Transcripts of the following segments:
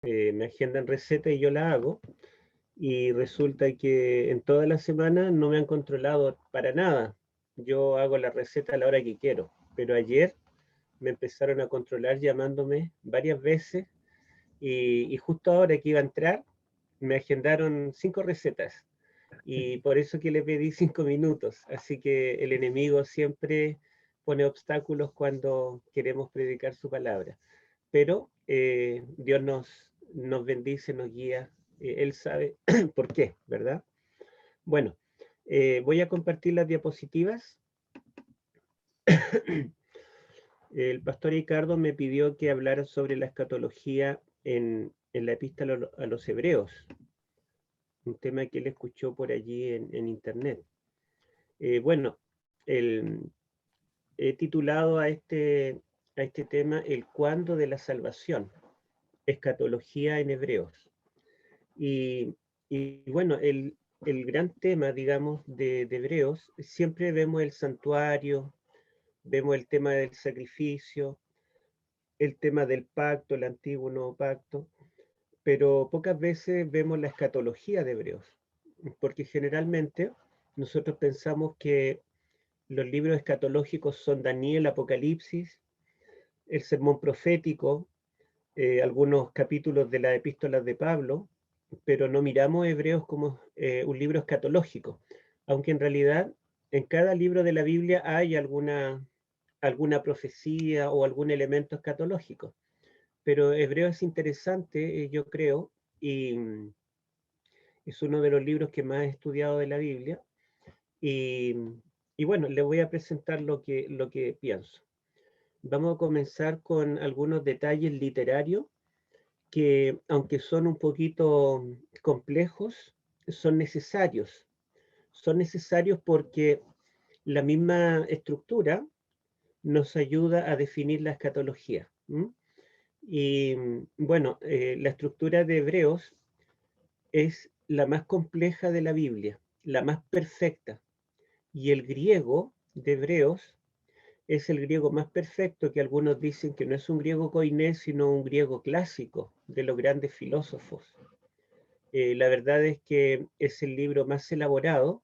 me agendan receta y yo la hago, y resulta que en toda la semana no me han controlado para nada. Yo hago la receta a la hora que quiero, pero ayer me empezaron a controlar llamándome varias veces y justo ahora que iba a entrar me agendaron 5 recetas y por eso que le pedí 5 minutos. Así que el enemigo siempre pone obstáculos cuando queremos predicar su palabra. Pero Dios nos bendice, nos guía, Él sabe por qué, ¿verdad? Bueno, voy a compartir las diapositivas. El pastor Ricardo me pidió que hablara sobre la escatología en la epístola a los hebreos, un tema que él escuchó por allí en internet. Bueno, el, he titulado a este tema El cuándo de la salvación, escatología en hebreos. Y, y bueno, el gran tema, digamos, de hebreos, siempre vemos el santuario, vemos el tema del sacrificio, el tema del pacto, el antiguo, nuevo pacto, pero pocas veces vemos la escatología de Hebreos, porque generalmente nosotros pensamos que los libros escatológicos son Daniel, Apocalipsis, el sermón profético, algunos capítulos de las epístolas de Pablo, pero no miramos Hebreos como un libro escatológico, aunque en realidad en cada libro de la Biblia hay alguna profecía o algún elemento escatológico. Pero Hebreo es interesante, yo creo, y es uno de los libros que más he estudiado de la Biblia. Y, y bueno, le voy a presentar lo que pienso. Vamos a comenzar con algunos detalles literarios que, aunque son un poquito complejos, son necesarios. Son necesarios porque la misma estructura nos ayuda a definir la escatología. ¿M? Y bueno, la estructura de Hebreos es la más compleja de la Biblia, la más perfecta. Y el griego de Hebreos es el griego más perfecto, que algunos dicen que no es un griego koiné, sino un griego clásico de los grandes filósofos. La verdad es que es el libro más elaborado,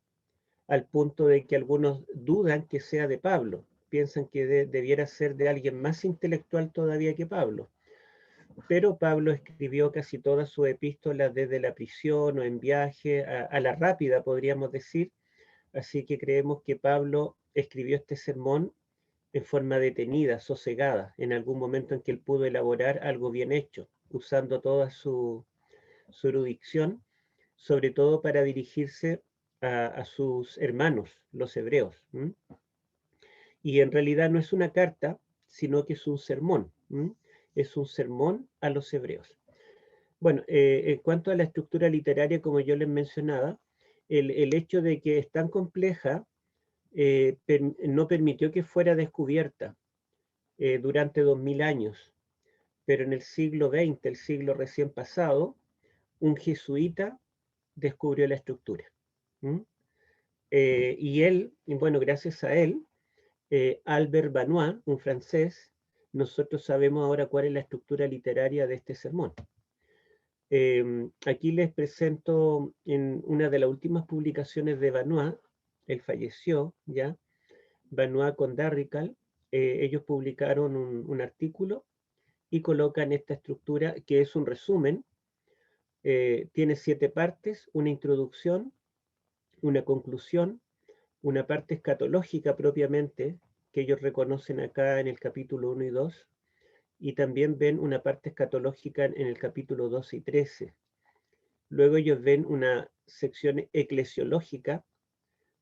al punto de que algunos dudan que sea de Pablo, piensan que debiera ser de alguien más intelectual todavía que Pablo. Pero Pablo escribió casi todas sus epístolas desde la prisión o en viaje, a la rápida, podríamos decir. Así que creemos que Pablo escribió este sermón en forma detenida, sosegada, en algún momento en que él pudo elaborar algo bien hecho, usando toda su erudición, sobre todo para dirigirse a sus hermanos, los hebreos. ¿M? Y en realidad no es una carta, sino que es un sermón. ¿M? Es un sermón a los hebreos. Bueno, en cuanto a la estructura literaria, como yo les mencionaba, el hecho de que es tan compleja no permitió que fuera descubierta durante 2000 años, pero en el siglo XX, el siglo recién pasado, un jesuita descubrió la estructura. ¿Mm? Y él, y bueno, gracias a él, Albert Banois, un francés, nosotros sabemos ahora cuál es la estructura literaria de este sermón. Aquí les presento en una de las últimas publicaciones de Banois, él falleció ya, Banois con Darrical, ellos publicaron un artículo y colocan esta estructura que es un resumen, tiene 7 partes, una introducción, una conclusión, una parte escatológica propiamente, que ellos reconocen acá en el capítulo 1 y 2, y también ven una parte escatológica en el capítulo 12 y 13. Luego ellos ven una sección eclesiológica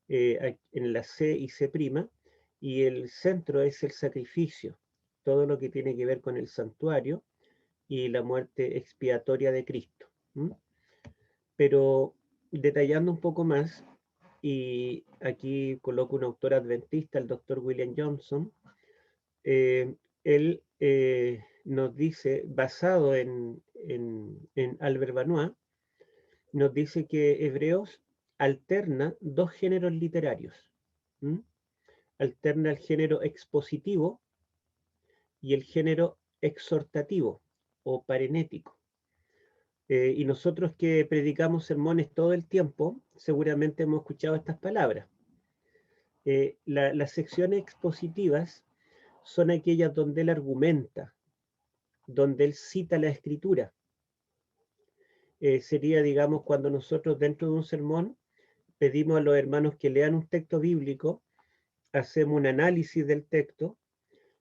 en la C y C', y el centro es el sacrificio, todo lo que tiene que ver con el santuario y la muerte expiatoria de Cristo. ¿M? Pero detallando un poco más, y aquí coloco un autor adventista, el doctor William Johnson, él nos dice, basado en Albert Banois, nos dice que Hebreos alterna dos géneros literarios. ¿M? Alterna el género expositivo y el género exhortativo o parenético. Y nosotros que predicamos sermones todo el tiempo, seguramente hemos escuchado estas palabras. Las secciones expositivas son aquellas donde él argumenta, donde él cita la escritura. Sería, digamos, cuando nosotros dentro de un sermón pedimos a los hermanos que lean un texto bíblico, hacemos un análisis del texto,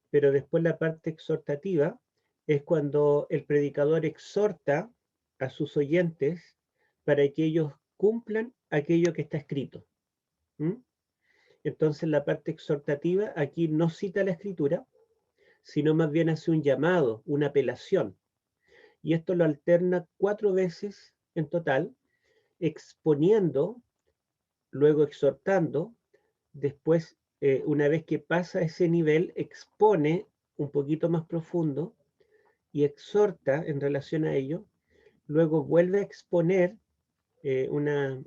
pero después la parte exhortativa es cuando el predicador exhorta a sus oyentes para que ellos cumplan aquello que está escrito. ¿Mm? Entonces la parte exhortativa aquí no cita la escritura, sino más bien hace un llamado, una apelación. Y esto lo alterna 4 veces en total, exponiendo, luego exhortando, después, una vez que pasa ese nivel, expone un poquito más profundo y exhorta en relación a ello, luego vuelve a exponer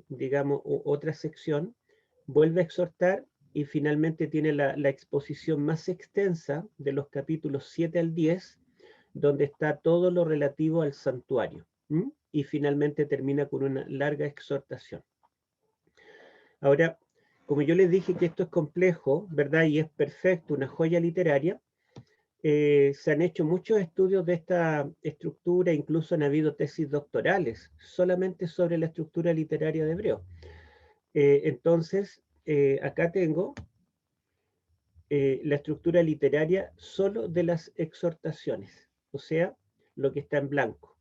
digamos, otra sección, vuelve a exhortar y finalmente tiene la exposición más extensa de los capítulos 7 al 10, donde está todo lo relativo al santuario. Y finalmente termina con una larga exhortación. Ahora, como yo les dije que esto es complejo, ¿verdad? Y es perfecto, una joya literaria, se han hecho muchos estudios de esta estructura, incluso han habido tesis doctorales solamente sobre la estructura literaria de Hebreo. Entonces, acá tengo la estructura literaria solo de las exhortaciones, o sea, lo que está en blanco.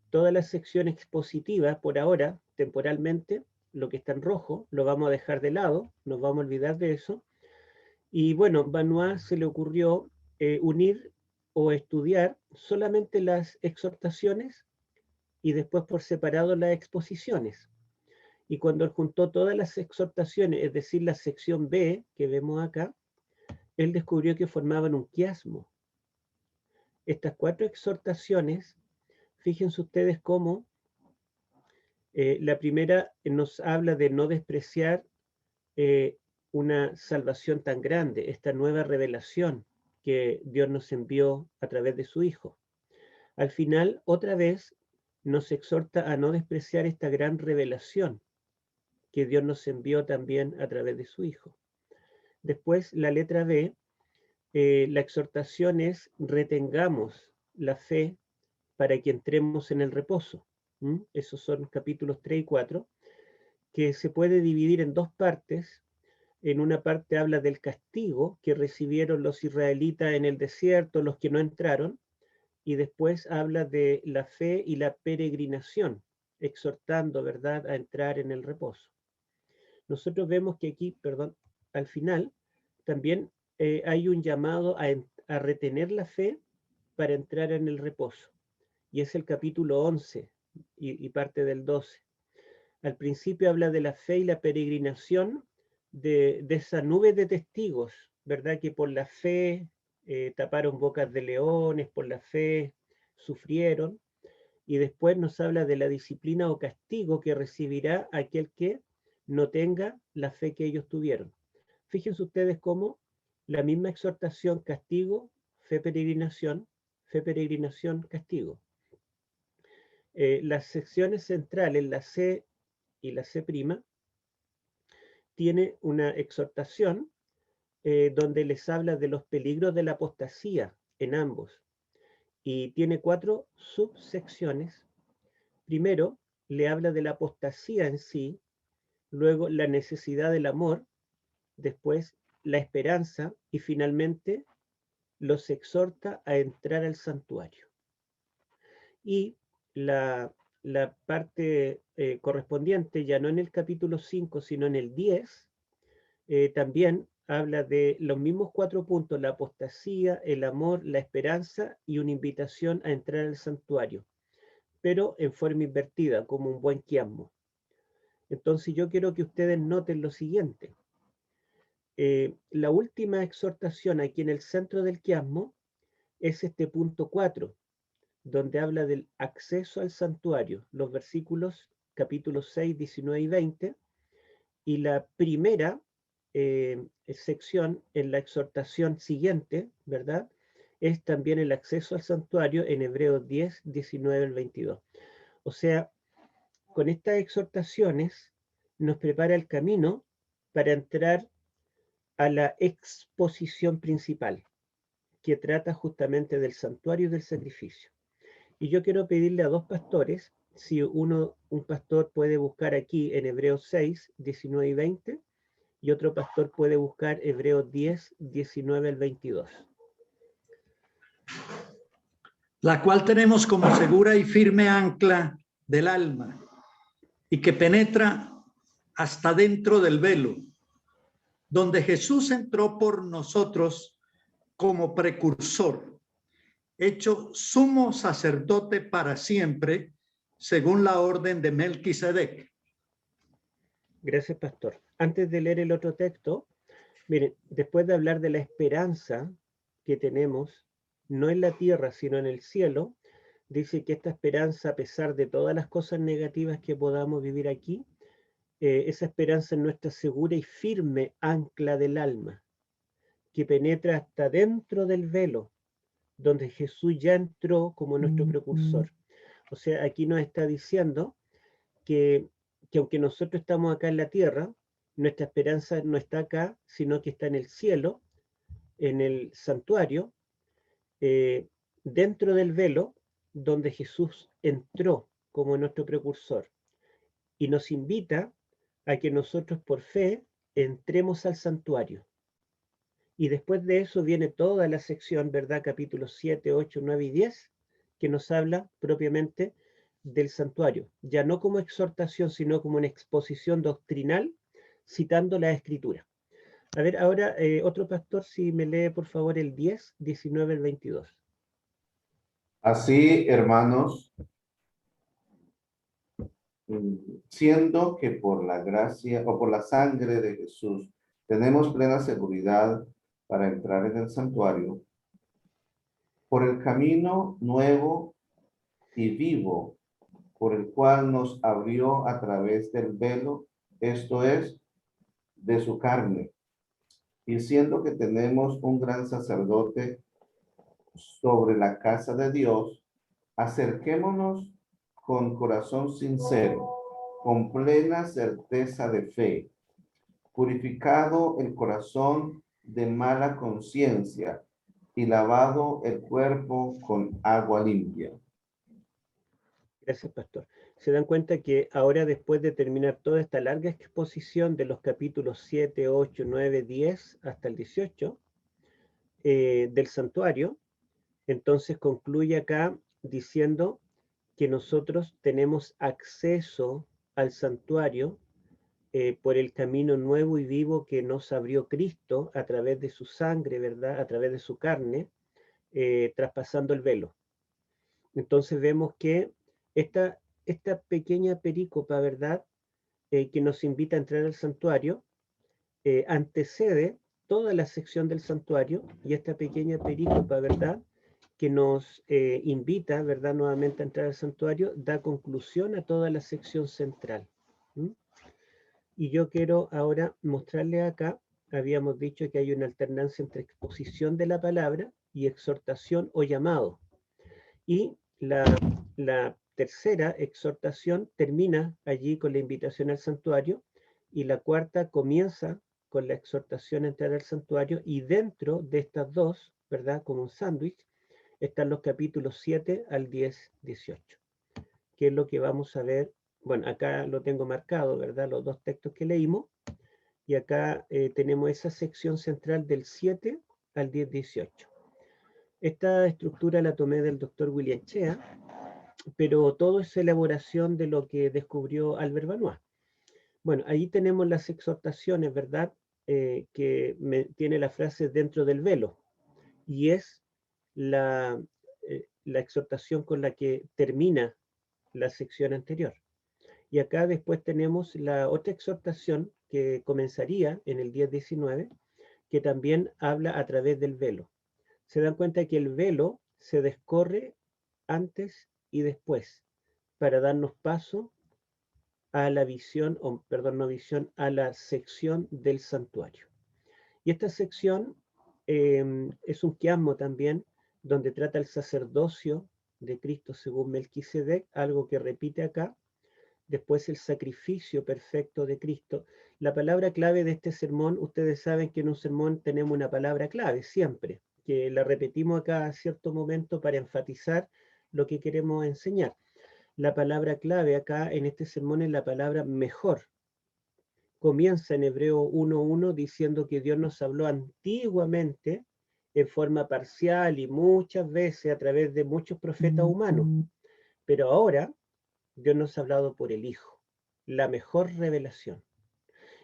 Toda la sección expositiva, por ahora, temporalmente, lo que está en rojo, lo vamos a dejar de lado, nos vamos a olvidar de eso. Y bueno, Benoit se le ocurrió unir o estudiar solamente las exhortaciones y después por separado las exposiciones. Y cuando él juntó todas las exhortaciones, es decir, la sección B que vemos acá, él descubrió que formaban un quiasmo. Estas 4 exhortaciones, fíjense ustedes cómo la primera nos habla de no despreciar una salvación tan grande, esta nueva revelación que Dios nos envió a través de su Hijo. Al final, otra vez, nos exhorta a no despreciar esta gran revelación que Dios nos envió también a través de su Hijo. Después, la letra B, la exhortación es retengamos la fe para que entremos en el reposo. Esos son capítulos 3 y 4, que se puede dividir en 2 partes. En una parte habla del castigo que recibieron los israelitas en el desierto, los que no entraron, y después habla de la fe y la peregrinación, exhortando, ¿verdad?, a entrar en el reposo. Nosotros vemos que aquí, perdón, al final también hay un llamado a retener la fe para entrar en el reposo, y es el capítulo 11 y parte del 12. Al principio habla de la fe y la peregrinación de esa nube de testigos, ¿verdad? Que por la fe taparon bocas de leones, por la fe sufrieron, y después nos habla de la disciplina o castigo que recibirá aquel que no tenga la fe que ellos tuvieron. Fíjense ustedes cómo la misma exhortación, castigo, peregrinación, castigo. Las secciones centrales, la C y la C', tiene una exhortación donde les habla de los peligros de la apostasía en ambos. Y tiene 4 subsecciones. Primero, le habla de la apostasía en sí, luego la necesidad del amor, después la esperanza y finalmente los exhorta a entrar al santuario. Y la parte correspondiente, ya no en el capítulo 5, sino en el 10, también habla de los mismos 4 puntos: la apostasía, el amor, la esperanza y una invitación a entrar al santuario, pero en forma invertida, como un buen quiasmo. Entonces yo quiero que ustedes noten lo siguiente. La última exhortación aquí en el centro del quiasmo es este punto 4, donde habla del acceso al santuario, los versículos capítulos 6, 19 y 20, y la primera sección en la exhortación siguiente, ¿verdad? es también el acceso al santuario en Hebreos 10, 19 al 22. O sea, con estas exhortaciones nos prepara el camino para entrar a la exposición principal, que trata justamente del santuario y del sacrificio. Y yo quiero pedirle a dos pastores, si un pastor puede buscar aquí en Hebreos 6, 19 y 20, y otro pastor puede buscar Hebreos 10, 19 al 22. La cual tenemos como segura y firme ancla del alma y que penetra hasta dentro del velo, donde Jesús entró por nosotros como precursor, hecho sumo sacerdote para siempre, según la orden de Melquisedec. Gracias, pastor. Antes de leer el otro texto, miren, después de hablar de la esperanza que tenemos, no en la tierra, sino en el cielo, dice que esta esperanza, a pesar de todas las cosas negativas que podamos vivir aquí, esa esperanza es nuestra segura y firme ancla del alma, que penetra hasta dentro del velo, donde Jesús ya entró como nuestro precursor. O sea, aquí nos está diciendo que, que aunque nosotros estamos acá en la tierra, nuestra esperanza no está acá, sino que está en el cielo, en el santuario, eh, dentro del velo, donde Jesús entró como nuestro precursor y nos invita a que nosotros por fe entremos al santuario. Y después de eso viene toda la sección, ¿verdad? Capítulos 7, 8, 9 y 10, que nos habla propiamente del santuario, ya no como exhortación, sino como una exposición doctrinal, citando la escritura. A ver, ahora otro pastor, si me lee por favor el 10, 19 al 22. Así, hermanos, siendo que por la gracia o por la sangre de Jesús tenemos plena seguridad para entrar en el santuario, por el camino nuevo y vivo, por el cual nos abrió a través del velo, esto es, de su carne. Y siendo que tenemos un gran sacerdote sobre la casa de Dios, acerquémonos con corazón sincero, con plena certeza de fe, purificado el corazón de mala conciencia y lavado el cuerpo con agua limpia. Gracias, pastor. Se dan cuenta que ahora, después de terminar toda esta larga exposición de los capítulos 7, 8, 9, 10 hasta el 18 del santuario, entonces concluye acá diciendo que nosotros tenemos acceso al santuario por el camino nuevo y vivo que nos abrió Cristo a través de su sangre, ¿verdad? A través de su carne, traspasando el velo. Entonces vemos que esta pequeña perícopa, ¿verdad? Que nos invita a entrar al santuario, antecede toda la sección del santuario, y esta pequeña perícopa, ¿verdad? Que nos invita, ¿verdad? Nuevamente a entrar al santuario, da conclusión a toda la sección central. ¿Mm? Y yo quiero ahora mostrarle acá, habíamos dicho que hay una alternancia entre exposición de la palabra y exhortación o llamado. Y la tercera exhortación termina allí con la invitación al santuario, y la cuarta comienza con la exhortación a entrar al santuario, y dentro de estas dos, ¿verdad? Como un sándwich, están los capítulos 7 al 10, 18, que es lo que vamos a ver. Bueno, acá lo tengo marcado, ¿verdad? Los dos textos que leímos, y acá tenemos esa sección central del 7 al 10, 18. Esta estructura la tomé del doctor William Chea, pero todo es elaboración de lo que descubrió Albert Benoit. Bueno, ahí tenemos las exhortaciones, ¿verdad? Tiene la frase dentro del velo, y es la exhortación con la que termina la sección anterior. Y acá después tenemos la otra exhortación que comenzaría en el 10-19, que también habla a través del velo. Se dan cuenta que el velo se descorre antes y después para darnos paso a la visión, o perdón, no visión, a la sección del santuario. Y esta sección es un quiasmo también donde trata el sacerdocio de Cristo según Melquisedec, algo que repite acá. Después el sacrificio perfecto de Cristo. La palabra clave de este sermón, ustedes saben que en un sermón tenemos una palabra clave siempre, que la repetimos acá a cierto momento para enfatizar lo que queremos enseñar. La palabra clave acá en este sermón es la palabra mejor. Comienza en Hebreo 1:1 diciendo que Dios nos habló antiguamente en forma parcial y muchas veces a través de muchos profetas humanos, pero ahora Dios nos ha hablado por el Hijo, la mejor revelación.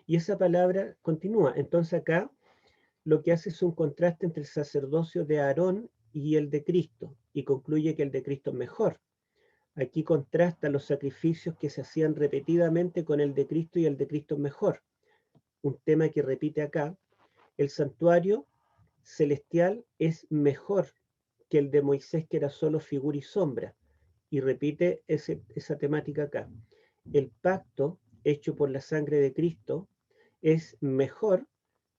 Y esa palabra continúa. Entonces acá lo que hace es un contraste entre el sacerdocio de Aarón y el de Cristo, y concluye que el de Cristo es mejor. Aquí contrasta los sacrificios que se hacían repetidamente con el de Cristo y el de Cristo es mejor. Un tema que repite acá, el santuario celestial es mejor que el de Moisés, que era solo figura y sombra, y repite esa temática acá. El pacto hecho por la sangre de Cristo es mejor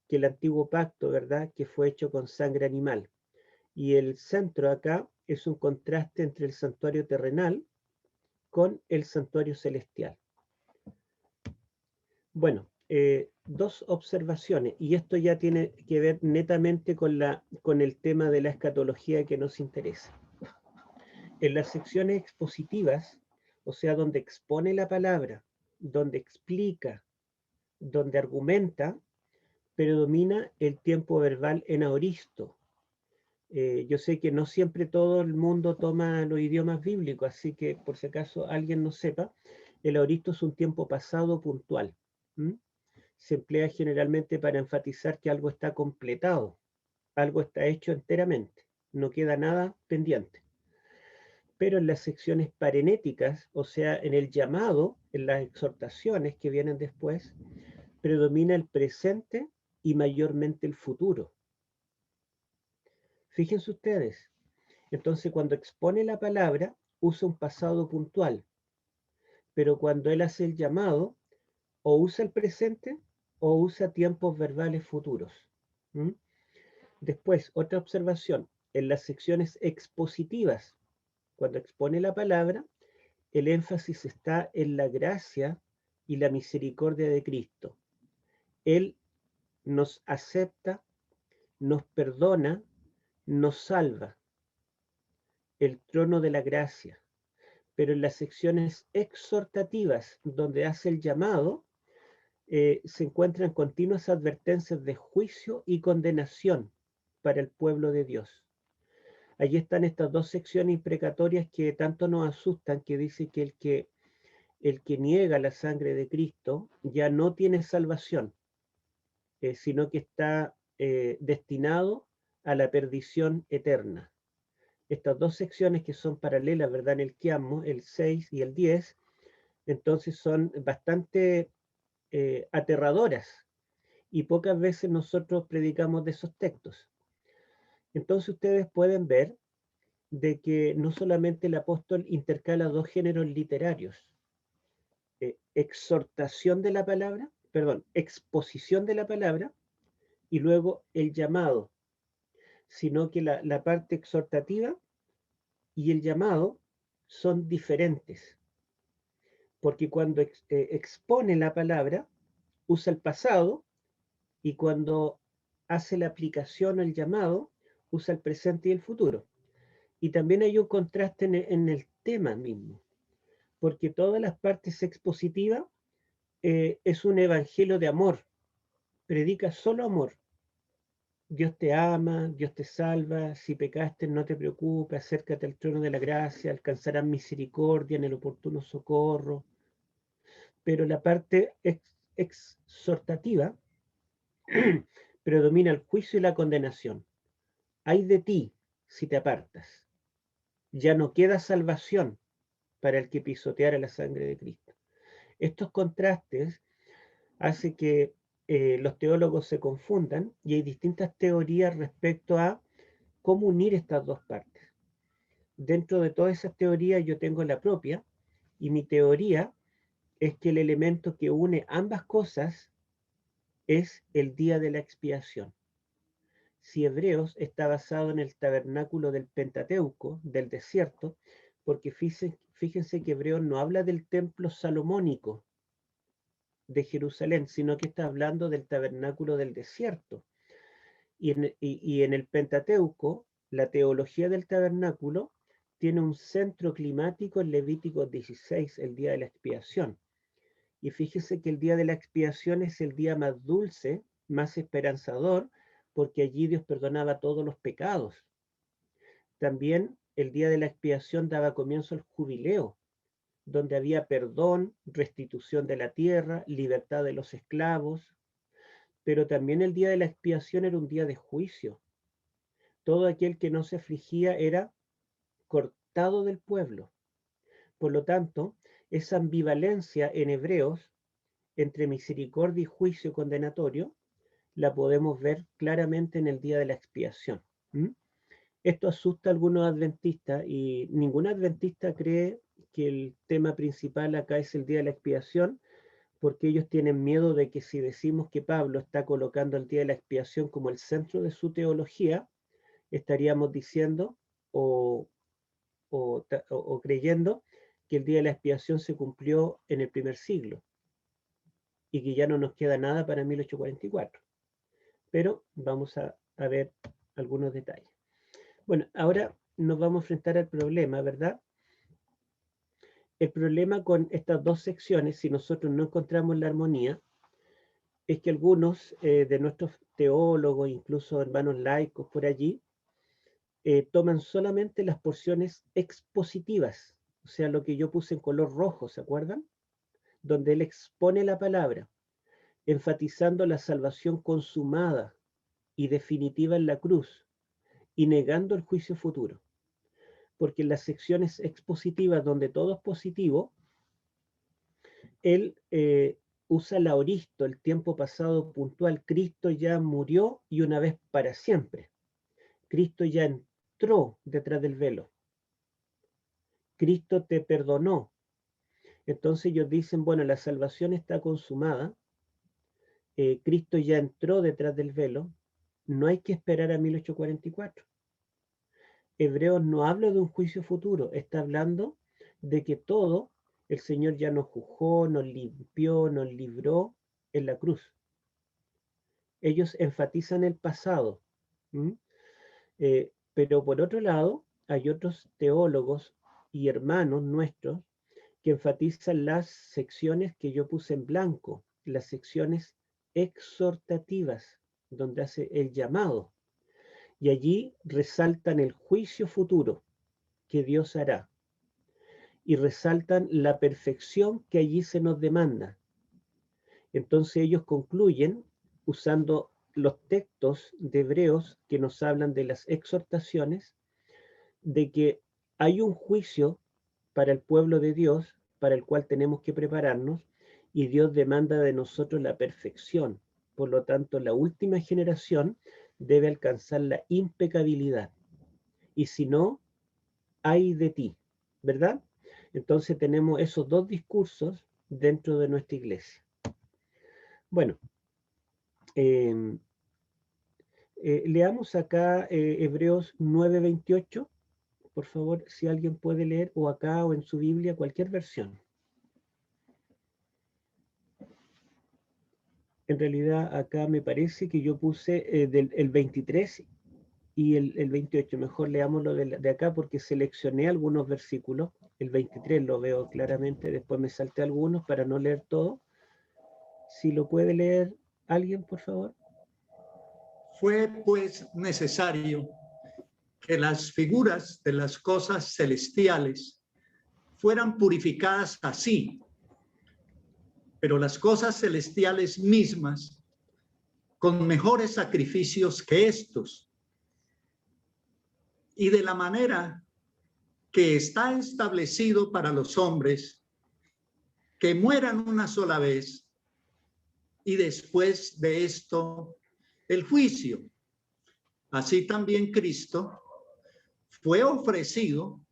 que el antiguo pacto, ¿verdad?, que fue hecho con sangre animal. Y el centro acá es un contraste entre el santuario terrenal con el santuario celestial. Bueno, dos observaciones, y esto ya tiene que ver netamente con el tema de la escatología que nos interesa. En las secciones expositivas, o sea, donde expone la palabra, donde explica, donde argumenta, predomina el tiempo verbal en aoristo. Yo sé que no siempre todo el mundo toma los idiomas bíblicos, así que por si acaso alguien no sepa, el aoristo es un tiempo pasado puntual. Se emplea generalmente para enfatizar que algo está completado, algo está hecho enteramente, no queda nada pendiente. Pero en las secciones parenéticas, o sea, en el llamado, en las exhortaciones que vienen después, predomina el presente y mayormente el futuro. Fíjense ustedes, entonces cuando expone la palabra, usa un pasado puntual, pero cuando él hace el llamado, o usa el presente o usa tiempos verbales futuros. Después, otra observación, en las secciones expositivas, cuando expone la palabra, el énfasis está en la gracia y la misericordia de Cristo. Él nos acepta, nos perdona, nos salva. El trono de la gracia. Pero en las secciones exhortativas, donde hace el llamado, se encuentran continuas advertencias de juicio y condenación para el pueblo de Dios. Allí están estas dos secciones imprecatorias que tanto nos asustan, que dice que el que niega la sangre de Cristo ya no tiene salvación, sino que está destinado a la perdición eterna. Estas dos secciones que son paralelas, ¿verdad? En el Quiasmo, el 6 y el 10, entonces son bastante aterradoras y pocas veces nosotros predicamos de esos textos. Entonces ustedes pueden ver de que no solamente el apóstol intercala dos géneros literarios, exhortación de la palabra, perdón, exposición de la palabra y luego el llamado, sino que la parte exhortativa y el llamado son diferentes, porque cuando expone la palabra, usa el pasado, y cuando hace la aplicación o el llamado, usa el presente y el futuro. Y también hay un contraste en el tema mismo, porque todas las partes expositivas es un evangelio de amor, predica solo amor. Dios te ama, Dios te salva, si pecaste no te preocupes, acércate al trono de la gracia, alcanzarás misericordia en el oportuno socorro. Pero la parte exhortativa predomina el juicio y la condenación. Ay de ti si te apartas. Ya no queda salvación para el que pisoteara la sangre de Cristo. Estos contrastes hacen que los teólogos se confundan y hay distintas teorías respecto a cómo unir estas dos partes. Dentro de todas esas teorías yo tengo la propia, y mi teoría es que el elemento que une ambas cosas es el día de la expiación. si Hebreos está basado en el tabernáculo del Pentateuco, del desierto, porque fíjense que Hebreos no habla del templo salomónico de Jerusalén, sino que está hablando del tabernáculo del desierto. Y en el Pentateuco, la teología del tabernáculo tiene un centro climático en Levítico 16, el día de la expiación. Y fíjese que el día de la expiación es el día más dulce, más esperanzador, porque allí Dios perdonaba todos los pecados. También el día de la expiación daba comienzo al jubileo, donde había perdón, restitución de la tierra, libertad de los esclavos, pero también el día de la expiación era un día de juicio. Todo aquel que no se afligía era cortado del pueblo. Por lo tanto, esa ambivalencia en Hebreos entre misericordia y juicio condenatorio la podemos ver claramente en el día de la expiación. Esto asusta a algunos adventistas y ningún adventista cree que el tema principal acá es el día de la expiación, porque ellos tienen miedo de que si decimos que Pablo está colocando el día de la expiación como el centro de su teología, estaríamos diciendo o creyendo que el día de la expiación se cumplió en el primer siglo y que ya no nos queda nada para 1844. Pero vamos a ver algunos detalles. Bueno, ahora nos vamos a enfrentar al problema, ¿verdad? El problema con estas dos secciones, si nosotros no encontramos la armonía, es que algunos de nuestros teólogos, incluso hermanos laicos por allí, toman solamente las porciones expositivas, o sea, lo que yo puse en color rojo, ¿se acuerdan? Donde él expone la palabra, enfatizando la salvación consumada y definitiva en la cruz, y negando el juicio futuro. Porque en las secciones expositivas donde todo es positivo, él usa la aoristo, el tiempo pasado puntual. Cristo ya murió y una vez para siempre. Cristo ya entró detrás del velo. Cristo te perdonó. Entonces ellos dicen, bueno, la salvación está consumada. Cristo ya entró detrás del velo. No hay que esperar a 1844. Hebreos no habla de un juicio futuro, está hablando de que todo el Señor ya nos juzgó, nos limpió, nos libró en la cruz. Ellos enfatizan el pasado. Pero por otro lado, hay otros teólogos y hermanos nuestros que enfatizan las secciones que yo puse en blanco, las secciones exhortativas, donde hace el llamado. Y allí resaltan el juicio futuro que Dios hará. Y resaltan la perfección que allí se nos demanda. Entonces ellos concluyen usando los textos de Hebreos que nos hablan de las exhortaciones, de que hay un juicio para el pueblo de Dios, para el cual tenemos que prepararnos, y Dios demanda de nosotros la perfección. Por lo tanto, la última generación debe alcanzar la impecabilidad. Y si no, ay de ti, ¿verdad? Entonces tenemos esos dos discursos dentro de nuestra iglesia. Bueno, leamos acá Hebreos 9:28, por favor, si alguien puede leer, o acá o en su Biblia, cualquier versión. En realidad acá me parece que yo puse el 23 y el 28. Mejor leámoslo de acá porque seleccioné algunos versículos. El 23 lo veo claramente, después me salté algunos para no leer todo. Si lo puede leer alguien, por favor. Fue pues necesario que las figuras de las cosas celestiales fueran purificadas así, pero las cosas celestiales mismas con mejores sacrificios que estos, y de la manera que está establecido para los hombres que mueran una sola vez y después de esto el juicio. Así también Cristo fue ofrecido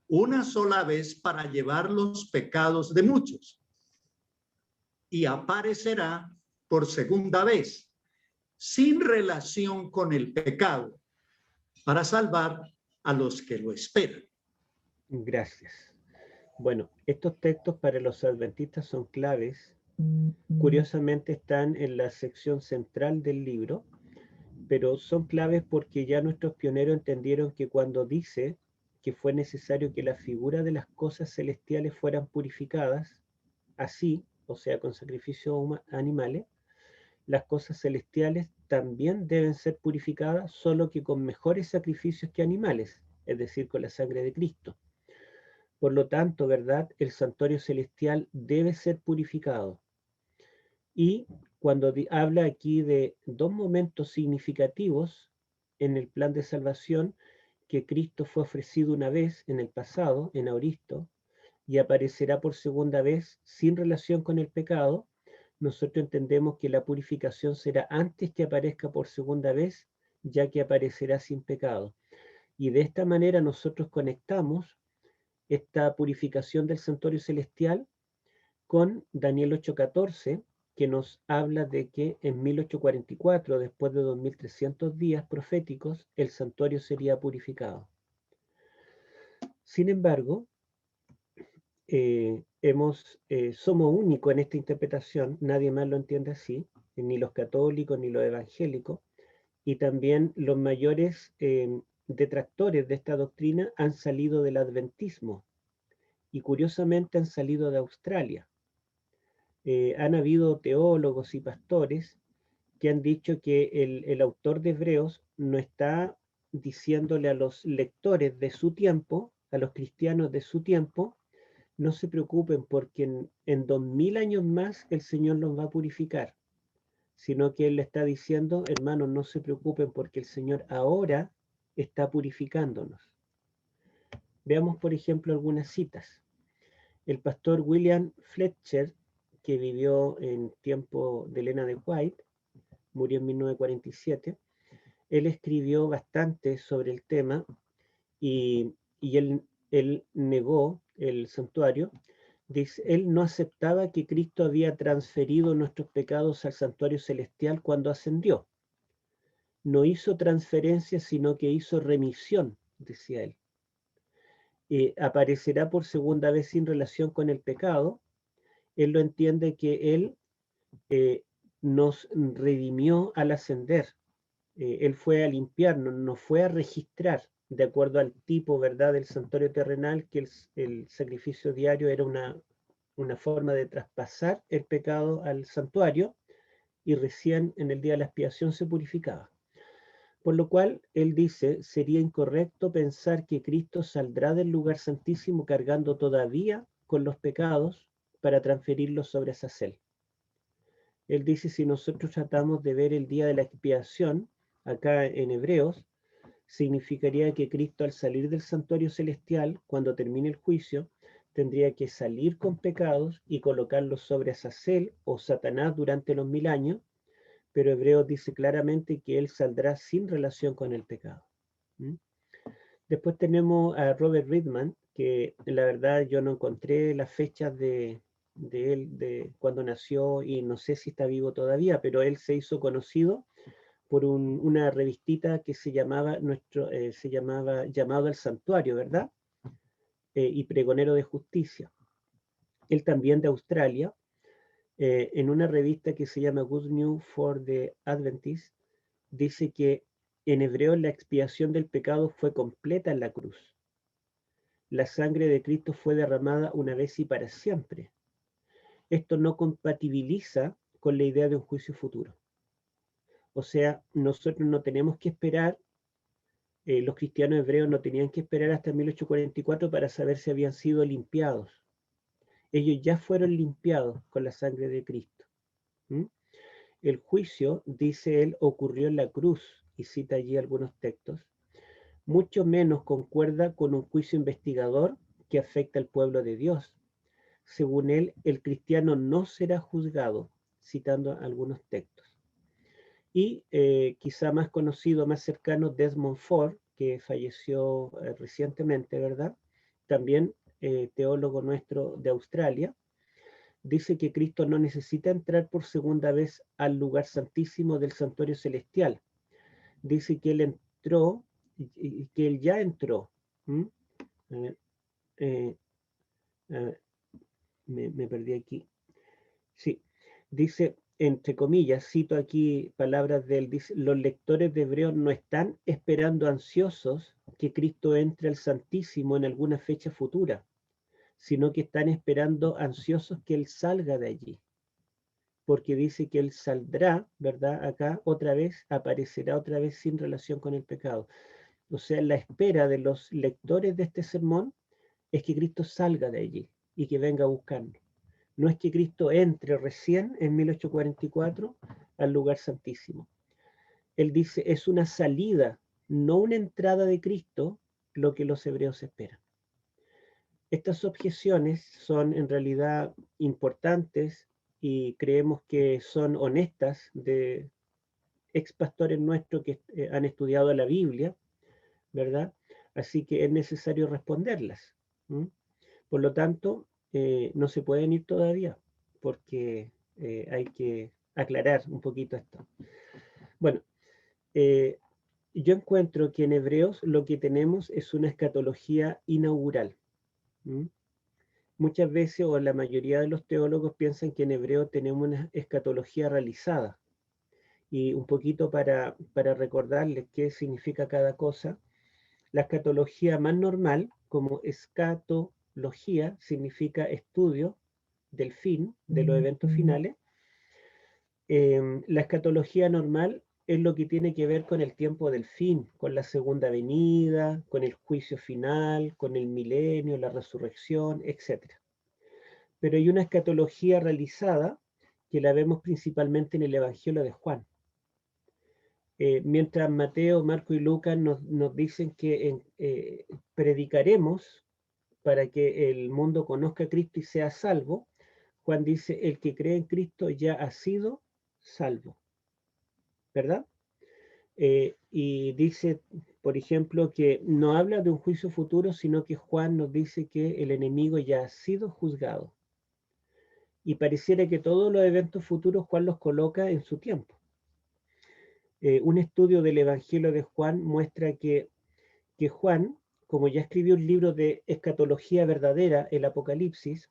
una sola vez para llevar los pecados de muchos y aparecerá por segunda vez sin relación con el pecado para salvar a los que lo esperan. Gracias. Bueno, estos textos para los adventistas son claves. Curiosamente están en la sección central del libro, pero son claves porque ya nuestros pioneros entendieron que cuando dice que fue necesario que la figura de las cosas celestiales fueran purificadas, así, o sea, con sacrificios animales, las cosas celestiales también deben ser purificadas, solo que con mejores sacrificios que animales, es decir, con la sangre de Cristo. Por lo tanto, ¿verdad? El santuario celestial debe ser purificado. Y cuando habla aquí de dos momentos significativos en el plan de salvación, que Cristo fue ofrecido una vez en el pasado, en Auristo, y aparecerá por segunda vez sin relación con el pecado, nosotros entendemos que la purificación será antes que aparezca por segunda vez, ya que aparecerá sin pecado. Y de esta manera nosotros conectamos esta purificación del santuario celestial con Daniel 8:14, que nos habla de que en 1844, después de 2300 días proféticos, el santuario sería purificado. Sin embargo, somos únicos en esta interpretación, nadie más lo entiende así, ni los católicos ni los evangélicos, y también los mayores detractores de esta doctrina han salido del adventismo, y curiosamente han salido de Australia. Han habido teólogos y pastores que han dicho que el autor de Hebreos no está diciéndole a los lectores de su tiempo, a los cristianos de su tiempo, no se preocupen porque en 2000 años más el Señor los va a purificar, sino que Él le está diciendo, hermanos, no se preocupen porque el Señor ahora está purificándonos. Veamos, por ejemplo, algunas citas. El pastor William Fletcher, que vivió en tiempo de Elena de White, murió en 1947, él escribió bastante sobre el tema y él negó el santuario. Dice, él no aceptaba que Cristo había transferido nuestros pecados al santuario celestial cuando ascendió. No hizo transferencia, sino que hizo remisión, decía él. Aparecerá por segunda vez sin relación con el pecado. Él lo entiende que él nos redimió al ascender. Él fue a limpiarnos, no fue a registrar, de acuerdo al tipo, ¿verdad?, del santuario terrenal, que el sacrificio diario era una forma de traspasar el pecado al santuario, y recién en el día de la expiación se purificaba. Por lo cual, él dice, sería incorrecto pensar que Cristo saldrá del lugar santísimo cargando todavía con los pecados para transferirlos sobre Azazel. Él dice, si nosotros tratamos de ver el día de la expiación, acá en Hebreos, significaría que Cristo al salir del santuario celestial, cuando termine el juicio, tendría que salir con pecados y colocarlos sobre Azazel o Satanás durante los 1000 años, pero Hebreos dice claramente que él saldrá sin relación con el pecado. Después tenemos a Robert Ridman, que la verdad yo no encontré las fechas de él, de cuando nació, y no sé si está vivo todavía, pero él se hizo conocido por una revistita que se llamaba Llamado al Santuario, ¿verdad? Y Pregonero de Justicia. Él también de Australia, en una revista que se llama Good News for the Adventists, dice que en hebreo la expiación del pecado fue completa en la cruz. La sangre de Cristo fue derramada una vez y para siempre. Esto no compatibiliza con la idea de un juicio futuro. O sea, nosotros no tenemos que esperar, los cristianos hebreos no tenían que esperar hasta 1844 para saber si habían sido limpiados. Ellos ya fueron limpiados con la sangre de Cristo. El juicio, dice él, ocurrió en la cruz, y cita allí algunos textos. Mucho menos concuerda con un juicio investigador que afecta al pueblo de Dios. Según él, el cristiano no será juzgado, citando algunos textos. Y quizá más conocido, más cercano, Desmond Ford, que falleció recientemente, ¿verdad? También teólogo nuestro de Australia, dice que Cristo no necesita entrar por segunda vez al lugar santísimo del santuario celestial. Dice que Él entró y que Él ya entró. A ver, a ver, me perdí aquí. Sí, dice, entre comillas, cito aquí palabras de él, dice, los lectores de Hebreos no están esperando ansiosos que Cristo entre al Santísimo en alguna fecha futura, sino que están esperando ansiosos que Él salga de allí, porque dice que Él saldrá, ¿verdad? Acá otra vez, aparecerá otra vez sin relación con el pecado. O sea, la espera de los lectores de este sermón es que Cristo salga de allí y que venga a buscarnos. No es que Cristo entre recién en 1844 al lugar santísimo. Él dice, es una salida, no una entrada de Cristo, lo que los hebreos esperan. Estas objeciones son en realidad importantes y creemos que son honestas de ex pastores nuestros que han estudiado la Biblia, ¿verdad? Así que es necesario responderlas. Por lo tanto, no se pueden ir todavía, porque hay que aclarar un poquito esto. Bueno, yo encuentro que en Hebreos lo que tenemos es una escatología inaugural. Muchas veces, o la mayoría de los teólogos piensan que en Hebreo tenemos una escatología realizada. Y un poquito para recordarles qué significa cada cosa, la escatología más normal, como escatología, significa estudio del fin, de los eventos finales. La escatología normal es lo que tiene que ver con el tiempo del fin, con la segunda venida, con el juicio final, con el milenio, la resurrección, etc. Pero hay una escatología realizada que la vemos principalmente en el Evangelio de Juan. Mientras Mateo, Marco y Lucas nos dicen que predicaremos para que el mundo conozca a Cristo y sea salvo, Juan dice, el que cree en Cristo ya ha sido salvo, ¿verdad? Y dice, por ejemplo, que no habla de un juicio futuro, sino que Juan nos dice que el enemigo ya ha sido juzgado. Y pareciera que todos los eventos futuros Juan los coloca en su tiempo. Un estudio del Evangelio de Juan muestra que Juan, como ya escribió un libro de escatología verdadera, el Apocalipsis,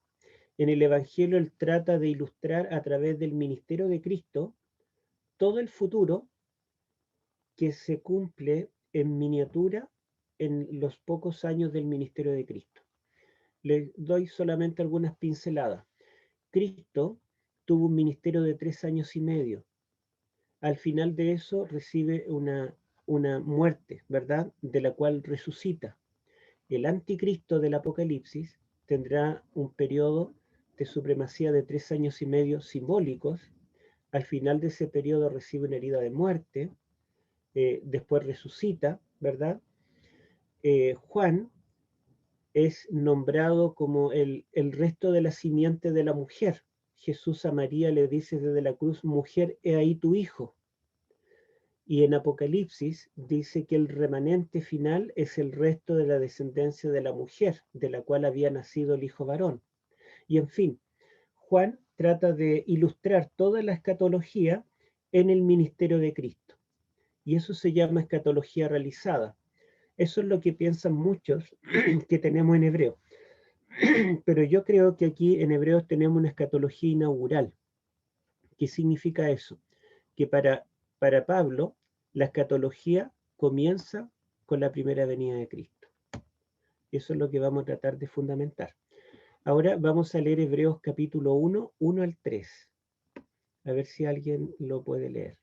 en el Evangelio él trata de ilustrar a través del ministerio de Cristo todo el futuro que se cumple en miniatura en los pocos años del ministerio de Cristo. Les doy solamente algunas pinceladas. Cristo tuvo un ministerio de 3 años y medio. Al final de eso recibe una muerte, ¿verdad? De la cual resucita. El anticristo del Apocalipsis tendrá un periodo de supremacía de 3 años y medio simbólicos. Al final de ese periodo recibe una herida de muerte, después resucita, ¿verdad? Juan es nombrado como el resto de la simiente de la mujer. Jesús a María le dice desde la cruz, mujer, he ahí tu hijo. Y en Apocalipsis dice que el remanente final es el resto de la descendencia de la mujer, de la cual había nacido el hijo varón. Y en fin, Juan trata de ilustrar toda la escatología en el ministerio de Cristo. Y eso se llama escatología realizada. Eso es lo que piensan muchos que tenemos en hebreo. Pero yo creo que aquí en hebreo tenemos una escatología inaugural. ¿Qué significa eso? Que para Pablo, la escatología comienza con la primera venida de Cristo. Eso es lo que vamos a tratar de fundamentar. Ahora vamos a leer Hebreos capítulo 1, 1 al 3. A ver si alguien lo puede leer.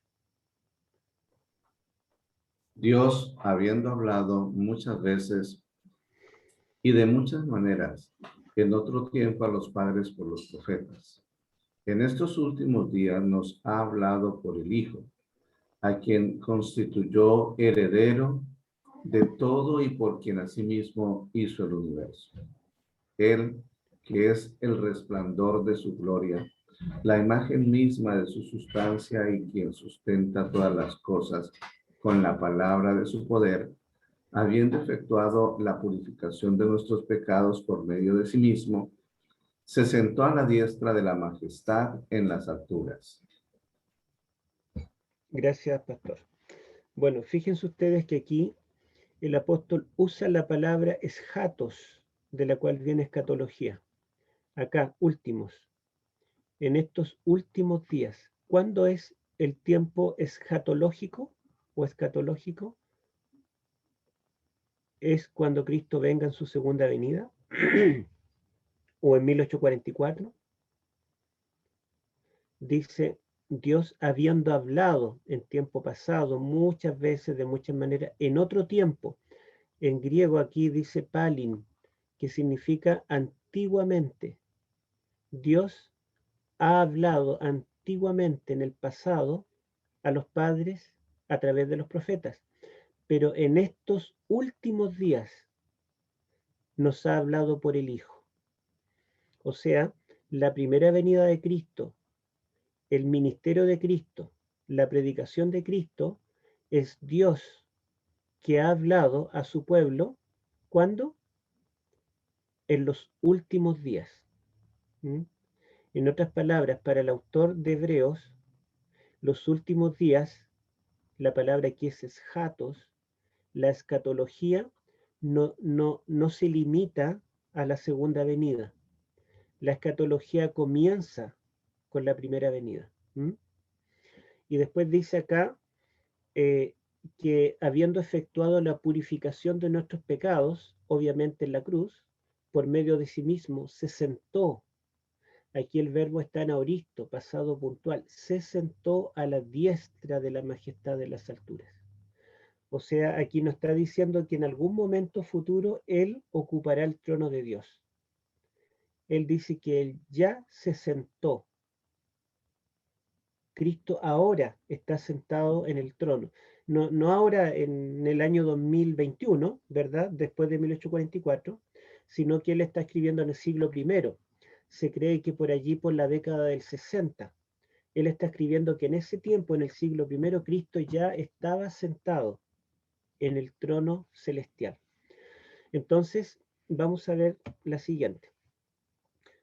Dios, habiendo hablado muchas veces y de muchas maneras, en otro tiempo a los padres por los profetas, en estos últimos días nos ha hablado por el Hijo, a quien constituyó heredero de todo y por quien asimismo hizo el universo. Él, que es el resplandor de su gloria, la imagen misma de su sustancia y quien sustenta todas las cosas con la palabra de su poder, habiendo efectuado la purificación de nuestros pecados por medio de sí mismo, se sentó a la diestra de la majestad en las alturas. Gracias, pastor. Bueno, fíjense ustedes que aquí el apóstol usa la palabra eschatos, de la cual viene escatología. Acá, últimos. En estos últimos días. ¿Cuándo es el tiempo escatológico o escatológico? ¿Es cuando Cristo venga en su segunda venida? ¿O en 1844? Dice, Dios habiendo hablado en tiempo pasado muchas veces, de muchas maneras, en otro tiempo. En griego aquí dice palin, que significa antiguamente. Dios ha hablado antiguamente en el pasado a los padres a través de los profetas, pero en estos últimos días nos ha hablado por el Hijo. O sea, la primera venida de Cristo, el ministerio de Cristo, la predicación de Cristo, es Dios que ha hablado a su pueblo, ¿cuándo? En los últimos días. ¿Mm? En otras palabras, para el autor de Hebreos, los últimos días, la palabra aquí es eschatos, la escatología no se limita a la segunda venida. La escatología comienza con la primera venida. ¿Mm? Y después dice acá que habiendo efectuado la purificación de nuestros pecados, obviamente en la cruz, por medio de sí mismo, se sentó. Aquí el verbo está en aoristo, pasado puntual. Se sentó a la diestra de la majestad de las alturas. O sea, aquí nos está diciendo que en algún momento futuro Él ocupará el trono de Dios. Él dice que Él ya se sentó. Cristo ahora está sentado en el trono. No ahora en el año 2021, ¿verdad? Después de 1844, sino que Él está escribiendo en el siglo I. Se cree que por allí, por la década del 60, Él está escribiendo que en ese tiempo, en el siglo I, Cristo ya estaba sentado en el trono celestial. Entonces, vamos a ver la siguiente.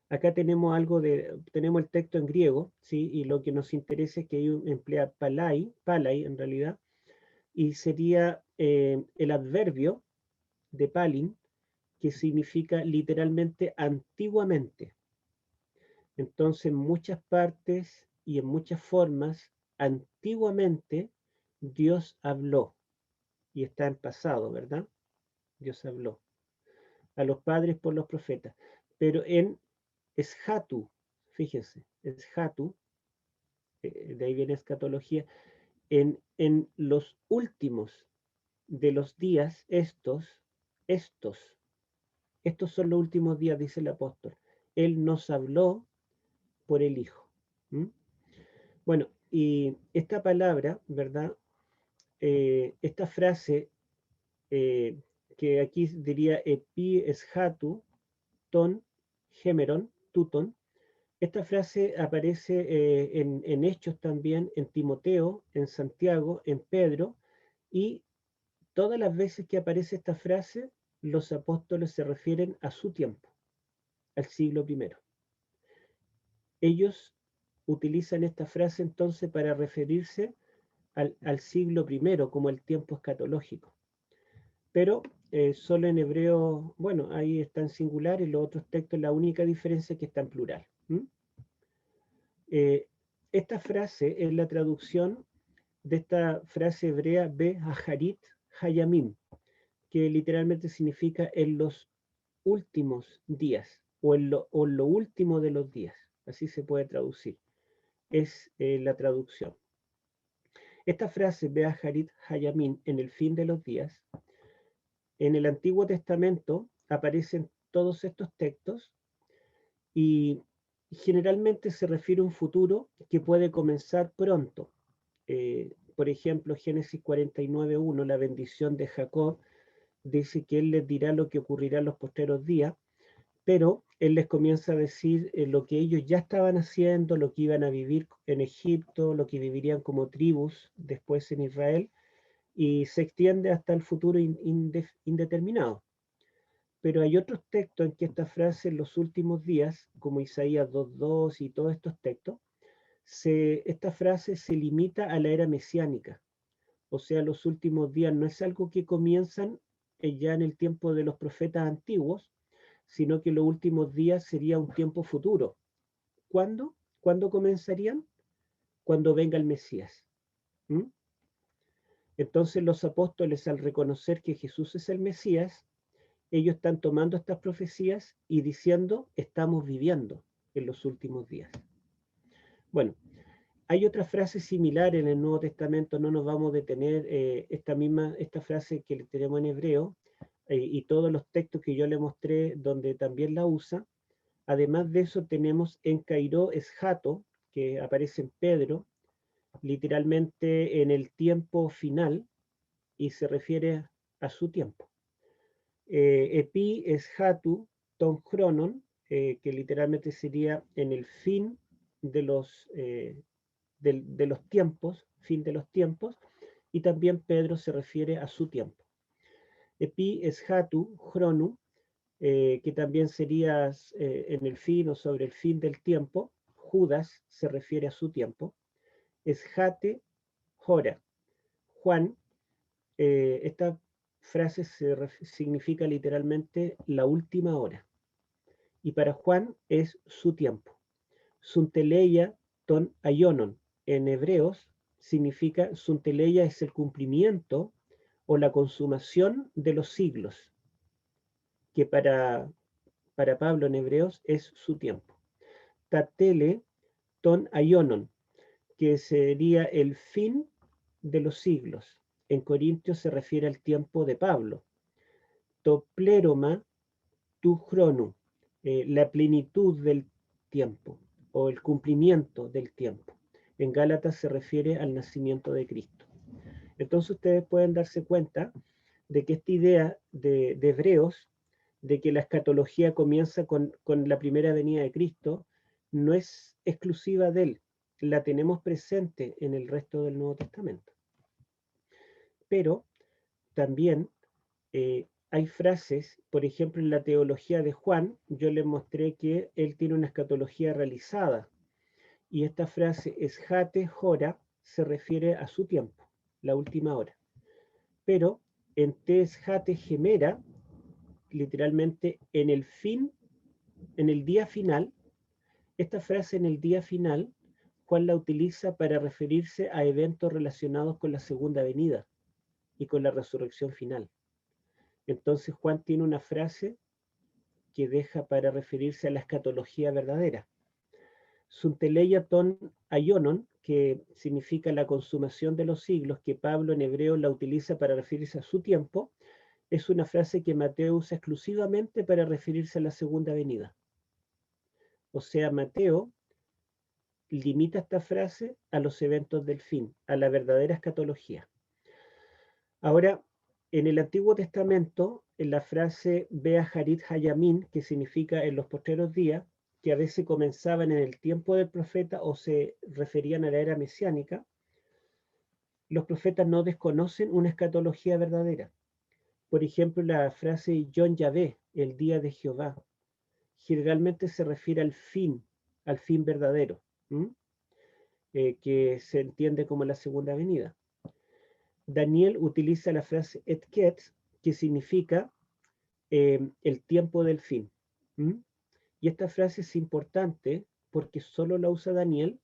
Acá tenemos tenemos el texto en griego, ¿sí? Y lo que nos interesa es que emplea palai en realidad, y sería el adverbio de palin, que significa literalmente antiguamente. Entonces, en muchas partes y en muchas formas, antiguamente Dios habló, y está en pasado, ¿verdad? Dios habló a los padres por los profetas, pero en Eshatu, fíjense, Eshatu, de ahí viene escatología, en los últimos de los días, estos son los últimos días, dice el apóstol. Él nos habló por el Hijo. ¿Mm? Bueno, y esta palabra, ¿verdad? Esta frase, que aquí diría epi eshatu, ton, gemeron, tuton. Esta frase aparece en Hechos también, en Timoteo, en Santiago, en Pedro, y todas las veces que aparece esta frase, los apóstoles se refieren a su tiempo, al siglo I. Ellos utilizan esta frase entonces para referirse al siglo I como el tiempo escatológico. Pero solo en hebreo, bueno, ahí está en singular, y los otros textos la única diferencia es que está en plural. Esta frase es la traducción de esta frase hebrea Be Hajarit Hayamim, que literalmente significa en los últimos días, o lo último de los días. Así se puede traducir. Es la traducción. Esta frase Be Hajarit Hayamim, en el fin de los días, en el Antiguo Testamento aparecen todos estos textos, y generalmente se refiere a un futuro que puede comenzar pronto. Por ejemplo, Génesis 49:1, la bendición de Jacob, dice que él les dirá lo que ocurrirá en los postreros días, pero él les comienza a decir lo que ellos ya estaban haciendo, lo que iban a vivir en Egipto, lo que vivirían como tribus después en Israel, y se extiende hasta el futuro indeterminado. Pero hay otros textos en que esta frase en los últimos días, como Isaías 2:2 y todos estos textos, esta frase se limita a la era mesiánica. O sea, los últimos días no es algo que comienzan ya en el tiempo de los profetas antiguos, sino que los últimos días sería un tiempo futuro. ¿Cuándo? ¿Cuándo comenzarían? Cuando venga el Mesías. ¿Mm? Entonces los apóstoles, al reconocer que Jesús es el Mesías, ellos están tomando estas profecías y diciendo, estamos viviendo en los últimos días. Bueno, hay otra frase similar en el Nuevo Testamento, no nos vamos a detener, esta frase que tenemos en hebreo, y todos los textos que yo le mostré donde también la usa. Además de eso tenemos en Cairo esjato, que aparece en Pedro, literalmente en el tiempo final, y se refiere a su tiempo. Epi esjatu ton chronon, que literalmente sería en el fin de los tiempos, fin de los tiempos, y también Pedro se refiere a su tiempo. Epi esjatu chronu, que también sería en el fin o sobre el fin del tiempo. Judas se refiere a su tiempo. Esjate hora. Juan, esta frase significa literalmente la última hora. Y para Juan es su tiempo. Sunteleia ton aionon. En hebreos significa, sunteleia es el cumplimiento o la consumación de los siglos, que para Pablo en hebreos es su tiempo. Tatele ton aionon, que sería el fin de los siglos. En Corintios se refiere al tiempo de Pablo. To pleroma tu chrono, la plenitud del tiempo o el cumplimiento del tiempo. En Gálatas se refiere al nacimiento de Cristo. Entonces ustedes pueden darse cuenta de que esta idea de Hebreos, de que la escatología comienza con la primera venida de Cristo, no es exclusiva de él, la tenemos presente en el resto del Nuevo Testamento. Pero también hay frases, por ejemplo, en la teología de Juan, yo les mostré que él tiene una escatología realizada, y esta frase esjate hora se refiere a su tiempo, la última hora. Pero en te esjate gemera, literalmente en el fin, en el día final, esta frase en el día final, Juan la utiliza para referirse a eventos relacionados con la segunda venida y con la resurrección final. Entonces Juan tiene una frase que deja para referirse a la escatología verdadera. Sunteleia ton aionon, que significa la consumación de los siglos, que Pablo en hebreo la utiliza para referirse a su tiempo, es una frase que Mateo usa exclusivamente para referirse a la segunda venida. O sea, Mateo limita esta frase a los eventos del fin, a la verdadera escatología. Ahora, en el Antiguo Testamento, en la frase Bea Harit Hayamin, que significa en los postreros días, que a veces comenzaban en el tiempo del profeta o se referían a la era mesiánica, los profetas no desconocen una escatología verdadera. Por ejemplo, la frase Yom Yahvé, el día de Jehová, generalmente se refiere al fin verdadero, que se entiende como la segunda venida. Daniel utiliza la frase et ket, que significa el tiempo del fin. Y esta frase es importante porque solo la usa Daniel,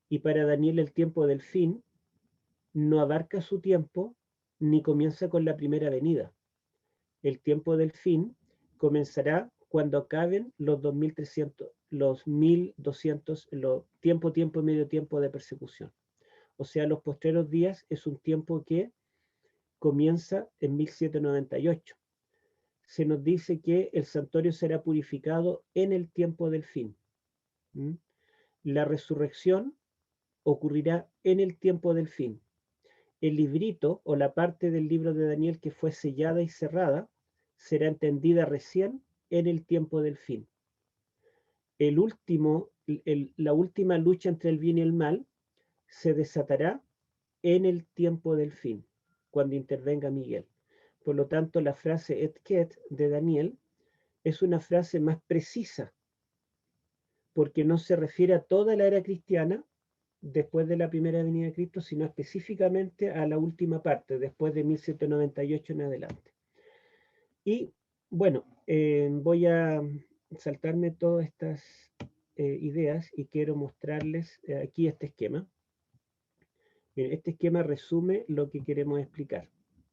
y para Daniel el tiempo del fin no abarca su tiempo ni comienza con la primera venida. El tiempo del fin comenzará cuando acaben los 2300, los 1200, tiempo y medio tiempo de persecución. O sea, los postreros días es un tiempo que comienza en 1798. Se nos dice que el santuario será purificado en el tiempo del fin. La resurrección ocurrirá en el tiempo del fin. El librito o la parte del libro de Daniel que fue sellada y cerrada será entendida recién en el tiempo del fin. La última lucha entre el bien y el mal se desatará en el tiempo del fin, cuando intervenga Miguel. Por lo tanto, la frase et ket de Daniel es una frase más precisa, porque no se refiere a toda la era cristiana después de la primera venida de Cristo, sino específicamente a la última parte, después de 1798 en adelante. Y bueno, voy a saltarme todas estas ideas y quiero mostrarles aquí este esquema. Este esquema resume lo que queremos explicar.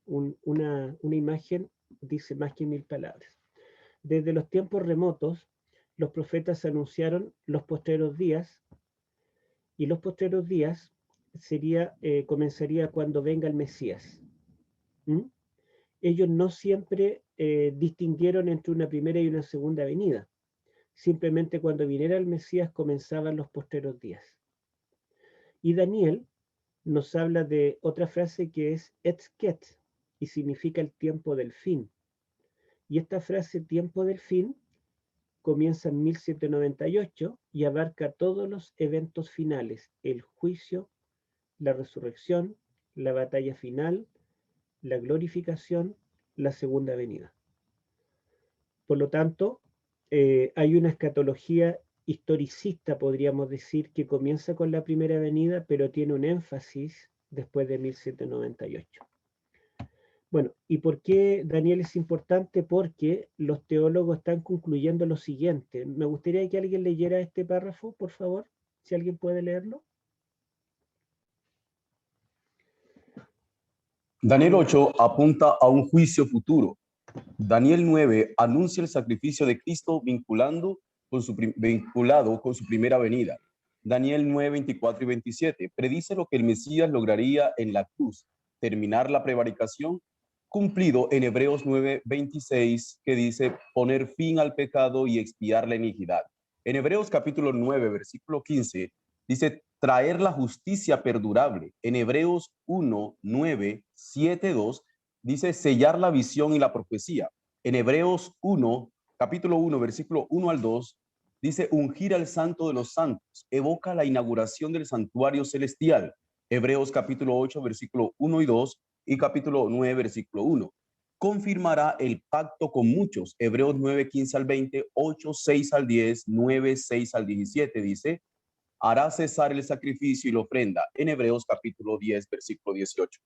Una imagen dice más que 1000 palabras. Desde los tiempos remotos, los profetas anunciaron los postreros días, y los postreros días comenzaría cuando venga el Mesías. ¿Mm? Ellos no siempre distinguieron entre una primera y una segunda venida. Simplemente cuando viniera el Mesías comenzaban los postreros días. Y Daniel nos habla de otra frase que es etzket, y significa el tiempo del fin. Y esta frase, tiempo del fin, comienza en 1798 y abarca todos los eventos finales: el juicio, la resurrección, la batalla final, la glorificación, la segunda venida. Por lo tanto, hay una escatología historicista, podríamos decir, que comienza con la primera venida, pero tiene un énfasis después de 1798. Bueno, ¿y por qué Daniel es importante? Porque los teólogos están concluyendo lo siguiente. Me gustaría que alguien leyera este párrafo, por favor, si alguien puede leerlo. Daniel 8 apunta a un juicio futuro. Daniel 9 anuncia el sacrificio de Cristo vinculado con su primera venida. Daniel 9, 24 y 27 predice lo que el Mesías lograría en la cruz: terminar la prevaricación, cumplido en Hebreos 9, 26, que dice poner fin al pecado y expiar la iniquidad. En Hebreos capítulo 9, versículo 15, dice traer la justicia perdurable. En Hebreos 1, 9, 7, 2, dice sellar la visión y la profecía. En Hebreos 1, capítulo 1, versículo 1 al 2, dice ungir al santo de los santos, evoca la inauguración del santuario celestial. Hebreos capítulo 8, versículo 1 y 2 y capítulo 9, versículo 1. Confirmará el pacto con muchos. Hebreos 9, 15 al 20, 8, 6 al 10, 9, 6 al 17, dice hará cesar el sacrificio y la ofrenda. En Hebreos capítulo 10, versículo 18.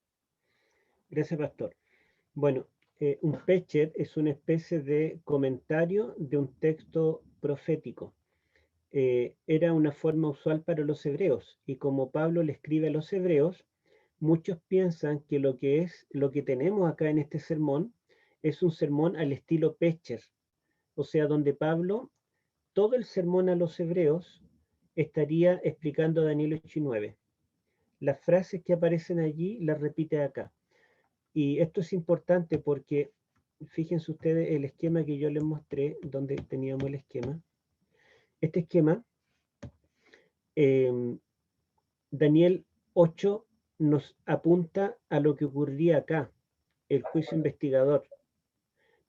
Gracias, pastor. Bueno, un Pesher es una especie de comentario de un texto profético. Era una forma usual para los hebreos, y como Pablo le escribe a los hebreos, muchos piensan que lo que tenemos acá en este sermón es un sermón al estilo Pesher, o sea, donde Pablo, todo el sermón a los hebreos, estaría explicando Daniel 8 y 9. Las frases que aparecen allí las repite acá. Y esto es importante porque, fíjense ustedes el esquema que yo les mostré, donde teníamos el esquema. Este esquema, Daniel 8 nos apunta a lo que ocurría acá, el juicio investigador.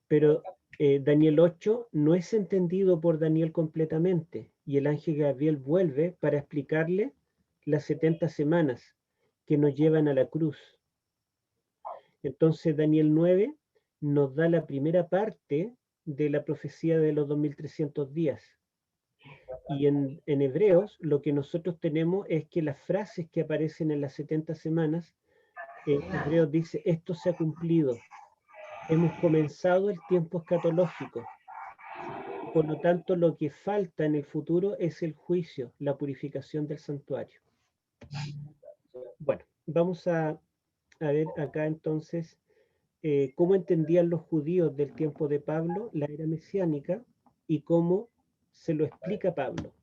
Pero Daniel 8 no es entendido por Daniel completamente, y el ángel Gabriel vuelve para explicarle las 70 semanas que nos llevan a la cruz. Entonces Daniel 9 nos da la primera parte de la profecía de los 2300 días. Y en Hebreos lo que nosotros tenemos es que las frases que aparecen en las 70 semanas, Hebreos dice, esto se ha cumplido. Hemos comenzado el tiempo escatológico. Por lo tanto, lo que falta en el futuro es el juicio, la purificación del santuario. Bueno, vamos a ver acá entonces cómo entendían los judíos del tiempo de Pablo la era mesiánica y cómo se lo explica Pablo.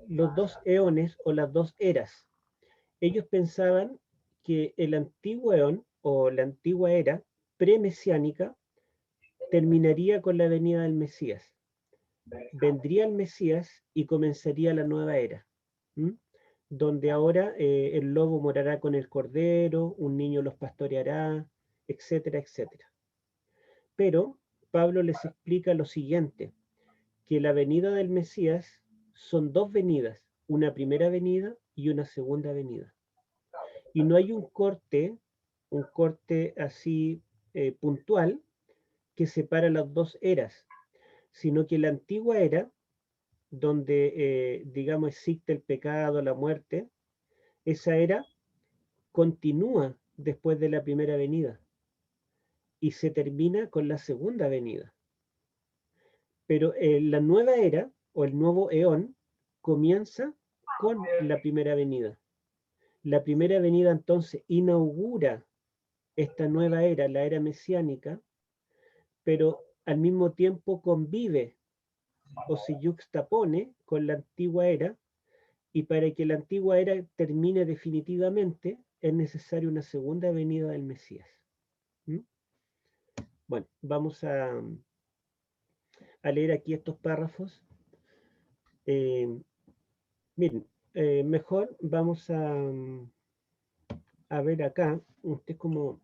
Los dos eones o las dos eras. Ellos pensaban que el antiguo eón o la antigua era pre-mesiánica terminaría con la venida del Mesías. Vendría el Mesías y comenzaría la nueva era, donde ahora el lobo morará con el cordero, un niño los pastoreará, etcétera, etcétera. Pero Pablo les explica lo siguiente, que la venida del Mesías son dos venidas, una primera venida y una segunda venida. Y no hay un corte así puntual, que separa las dos eras, sino que la antigua era, donde, digamos, existe el pecado, la muerte, esa era continúa después de la primera venida y se termina con la segunda venida. Pero la nueva era o el nuevo eón comienza con la primera venida. La primera venida entonces inaugura esta nueva era, la era mesiánica, pero al mismo tiempo convive o se yuxtapone con la antigua era, y para que la antigua era termine definitivamente es necesaria una segunda venida del Mesías. ¿Mm? Bueno, vamos a leer aquí estos párrafos. Miren, mejor vamos a ver acá, este es como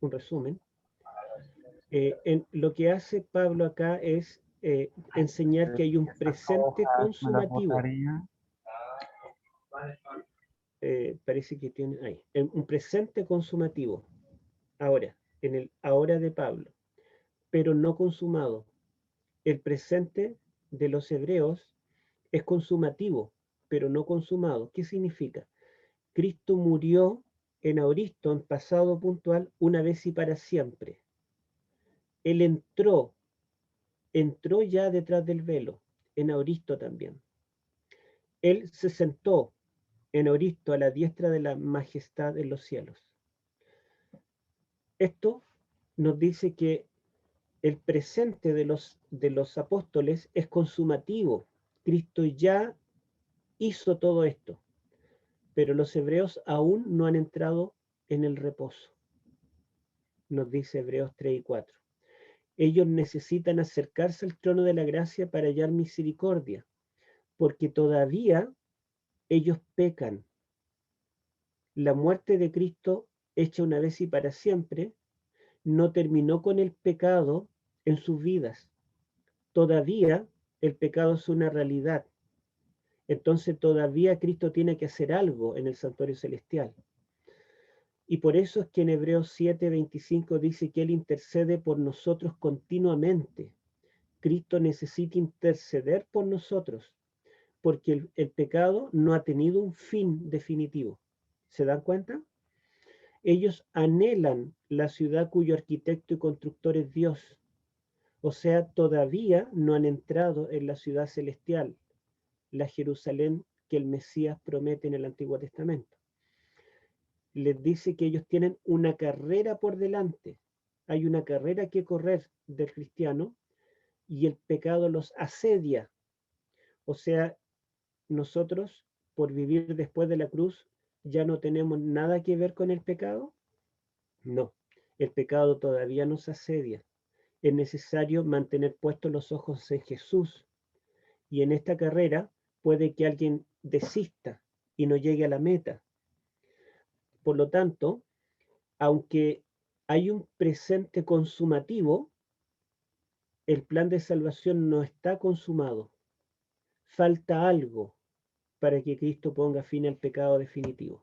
un resumen. Lo que hace Pablo acá es enseñar que hay un presente consumativo. Parece que tiene ahí, un presente consumativo, ahora, en el ahora de Pablo, pero no consumado. El presente de los hebreos es consumativo, pero no consumado. ¿Qué significa? Cristo murió en aoristo, en pasado puntual, una vez y para siempre. Él entró ya detrás del velo, en aoristo también. Él se sentó en aoristo a la diestra de la majestad en los cielos. Esto nos dice que el presente de los apóstoles es consumativo. Cristo ya hizo todo esto, pero los hebreos aún no han entrado en el reposo. Nos dice Hebreos 3 y 4. Ellos necesitan acercarse al trono de la gracia para hallar misericordia, porque todavía ellos pecan. La muerte de Cristo, hecha una vez y para siempre, no terminó con el pecado en sus vidas. Todavía el pecado es una realidad. Entonces todavía Cristo tiene que hacer algo en el santuario celestial. Y por eso es que en Hebreos 7:25 dice que Él intercede por nosotros continuamente. Cristo necesita interceder por nosotros, porque el pecado no ha tenido un fin definitivo. ¿Se dan cuenta? Ellos anhelan la ciudad cuyo arquitecto y constructor es Dios. O sea, todavía no han entrado en la ciudad celestial, la Jerusalén que el Mesías promete en el Antiguo Testamento. Les dice que ellos tienen una carrera por delante. Hay una carrera que correr del cristiano y el pecado los asedia. O sea, nosotros, por vivir después de la cruz, ya no tenemos nada que ver con el pecado. No, el pecado todavía nos asedia. Es necesario mantener puestos los ojos en Jesús. Y en esta carrera puede que alguien desista y no llegue a la meta. Por lo tanto, aunque hay un presente consumativo, el plan de salvación no está consumado. Falta algo para que Cristo ponga fin al pecado definitivo.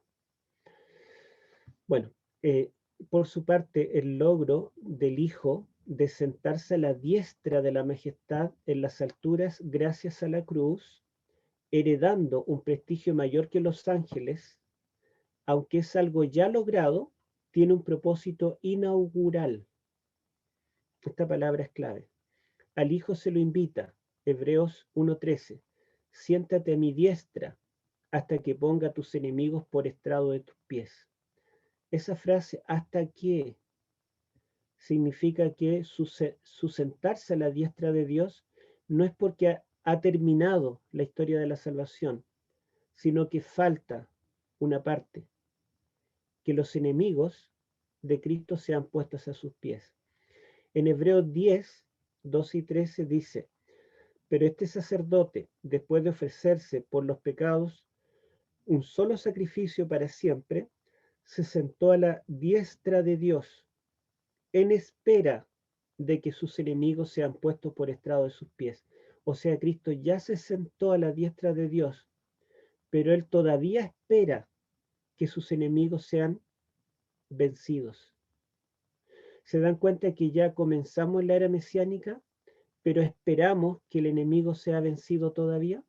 Bueno, por su parte, el logro del Hijo de sentarse a la diestra de la majestad en las alturas gracias a la cruz, heredando un prestigio mayor que los ángeles, aunque es algo ya logrado, tiene un propósito inaugural. Esta palabra es clave. Al Hijo se lo invita, Hebreos 1:13, siéntate a mi diestra hasta que ponga a tus enemigos por estrado de tus pies. Esa frase, hasta que, significa que su sentarse a la diestra de Dios no es porque ha terminado la historia de la salvación, sino que falta una parte, que los enemigos de Cristo sean puestos a sus pies. En Hebreos 10, 12 y 13 dice, pero este sacerdote, después de ofrecerse por los pecados un solo sacrificio para siempre, se sentó a la diestra de Dios en espera de que sus enemigos sean puestos por estrado de sus pies. O sea, Cristo ya se sentó a la diestra de Dios, pero Él todavía espera que sus enemigos sean vencidos. Se dan cuenta que ya comenzamos la era mesiánica, pero esperamos que el enemigo sea vencido todavía.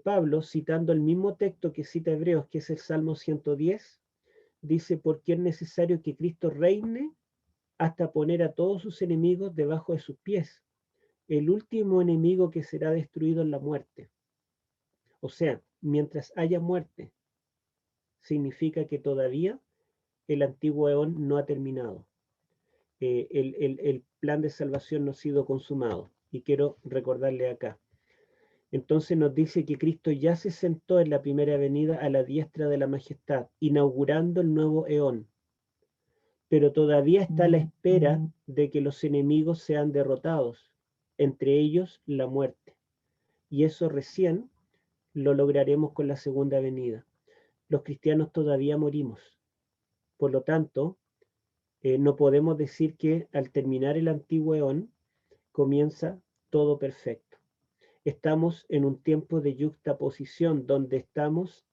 Pablo, citando el mismo texto que cita Hebreos, que es el Salmo 110, dice, porque es necesario que Cristo reine hasta poner a todos sus enemigos debajo de sus pies. El último enemigo que será destruido es la muerte. O sea, mientras haya muerte, significa que todavía el antiguo eón no ha terminado. El plan de salvación no ha sido consumado. Y quiero recordarle acá. Entonces nos dice que Cristo ya se sentó en la primera venida a la diestra de la majestad, inaugurando el nuevo eón. Pero todavía está a la espera de que los enemigos sean derrotados, entre ellos la muerte. Y eso recién lo lograremos con la segunda venida. Los cristianos todavía morimos. Por lo tanto, no podemos decir que al terminar el antiguo eón comienza todo perfecto. Estamos en un tiempo de yuxtaposición donde estamos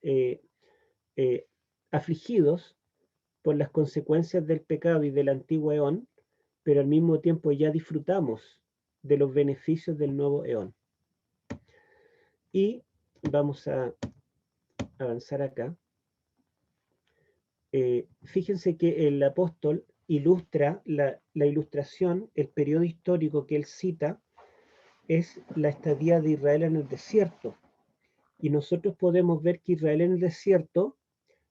afligidos por las consecuencias del pecado y del antiguo eón, pero al mismo tiempo ya disfrutamos de los beneficios del nuevo eón. Y vamos a avanzar acá. Fíjense que el apóstol ilustra la ilustración, el periodo histórico que él cita es la estadía de Israel en el desierto. Y nosotros podemos ver que Israel en el desierto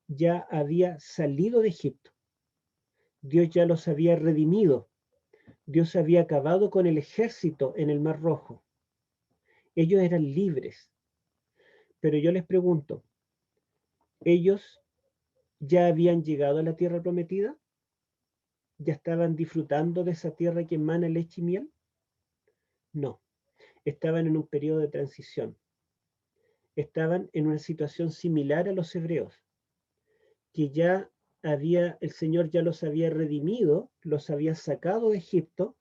ya había salido de Egipto. Dios ya los había redimido. Dios había acabado con el ejército en el Mar Rojo. Ellos eran libres. Pero yo les pregunto, ¿ellos ya habían llegado a la tierra prometida? ¿Ya estaban disfrutando de esa tierra que emana leche y miel? No, estaban en un periodo de transición. Estaban en una situación similar a los hebreos, que ya el Señor ya los había redimido, los había sacado de Egipto,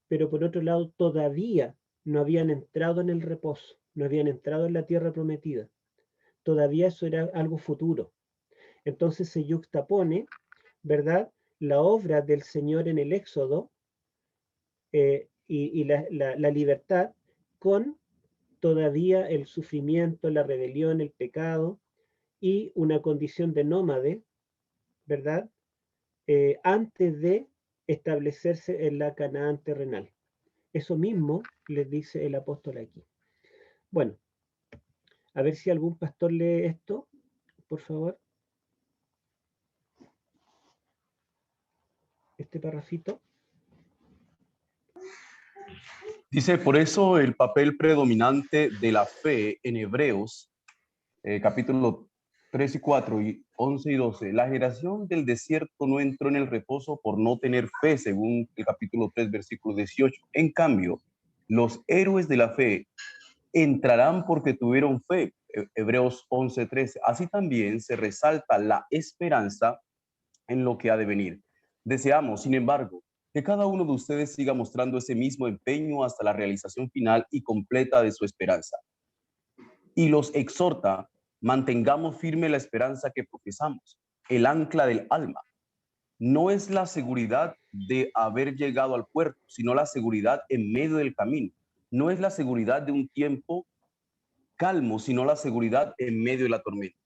pero por otro lado todavía no habían entrado en el reposo, no habían entrado en la tierra prometida. Todavía eso era algo futuro. Entonces se yuxtapone, ¿verdad?, la obra del Señor en el Éxodo y la libertad con todavía el sufrimiento, la rebelión, el pecado y una condición de nómade, ¿verdad?, antes de establecerse en la Canaán terrenal. Eso mismo les dice el apóstol aquí. Bueno, a ver si algún pastor lee esto, por favor. Este parrafito. Dice, por eso el papel predominante de la fe en Hebreos, capítulo 3 y 4 y 11 y 12. La generación del desierto no entró en el reposo por no tener fe, según el capítulo 3, versículo 18. En cambio, los héroes de la fe entrarán porque tuvieron fe. Hebreos 11, 13. Así también se resalta la esperanza en lo que ha de venir. Deseamos, sin embargo, que cada uno de ustedes siga mostrando ese mismo empeño hasta la realización final y completa de su esperanza. Y los exhorta, mantengamos firme la esperanza que profesamos, el ancla del alma. No es la seguridad de haber llegado al puerto, sino la seguridad en medio del camino. No es la seguridad de un tiempo calmo, sino la seguridad en medio de la tormenta.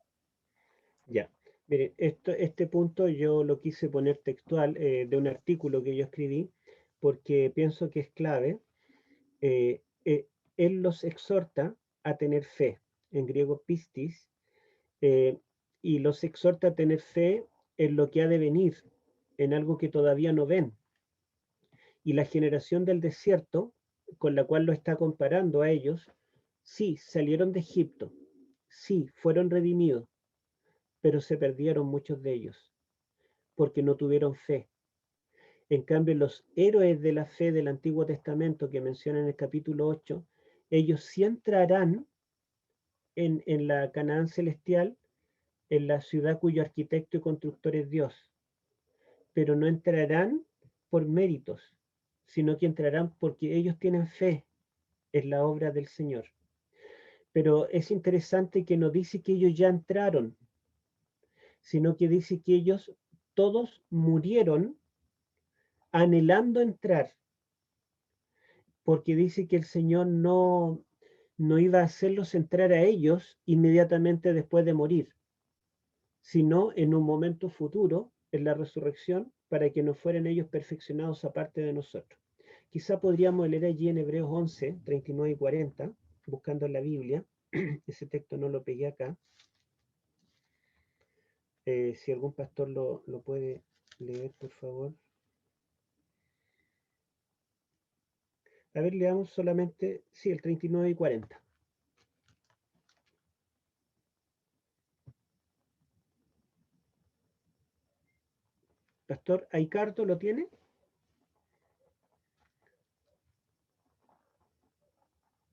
Ya, mire, este punto yo lo quise poner textual de un artículo que yo escribí, porque pienso que es clave. Eh, eh, él los exhorta a tener fe, en griego pistis, eh, y los exhorta a tener fe en lo que ha de venir, en algo que todavía no ven. Y la generación del desierto, con la cual lo está comparando a ellos, sí, salieron de Egipto, sí, fueron redimidos, pero se perdieron muchos de ellos, porque no tuvieron fe. En cambio, los héroes de la fe del Antiguo Testamento que menciona en el capítulo 8, ellos sí entrarán en la Canaán celestial, en la ciudad cuyo arquitecto y constructor es Dios, pero no entrarán por méritos, sino que entrarán porque ellos tienen fe en la obra del Señor. Pero es interesante que no dice que ellos ya entraron, sino que dice que ellos todos murieron anhelando entrar, porque dice que el Señor no iba a hacerlos entrar a ellos inmediatamente después de morir, sino en un momento futuro, en la resurrección, para que no fueran ellos perfeccionados aparte de nosotros. Quizá podríamos leer allí en Hebreos 11, 39 y 40, buscando en la Biblia. Ese texto no lo pegué acá. Si algún pastor lo puede leer, por favor. A ver, leamos solamente, sí, el 39 y 40. Pastor Aicardo, ¿lo tiene?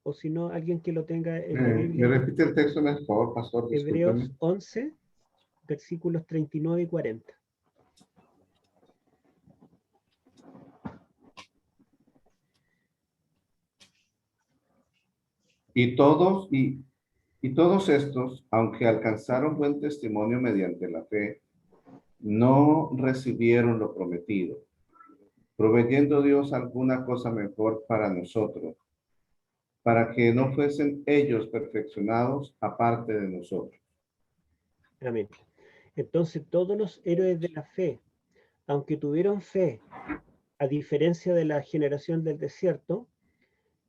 O si no, alguien que lo tenga en la ¿Me Biblia. repite el texto, por favor, pastor? Hebreos Discúlpeme. 11, versículos 39 y 40. Y todos estos, aunque alcanzaron buen testimonio mediante la fe, no recibieron lo prometido, proveyendo Dios alguna cosa mejor para nosotros, para que no fuesen ellos perfeccionados aparte de nosotros. Amén. Entonces, todos los héroes de la fe, aunque tuvieron fe, a diferencia de la generación del desierto,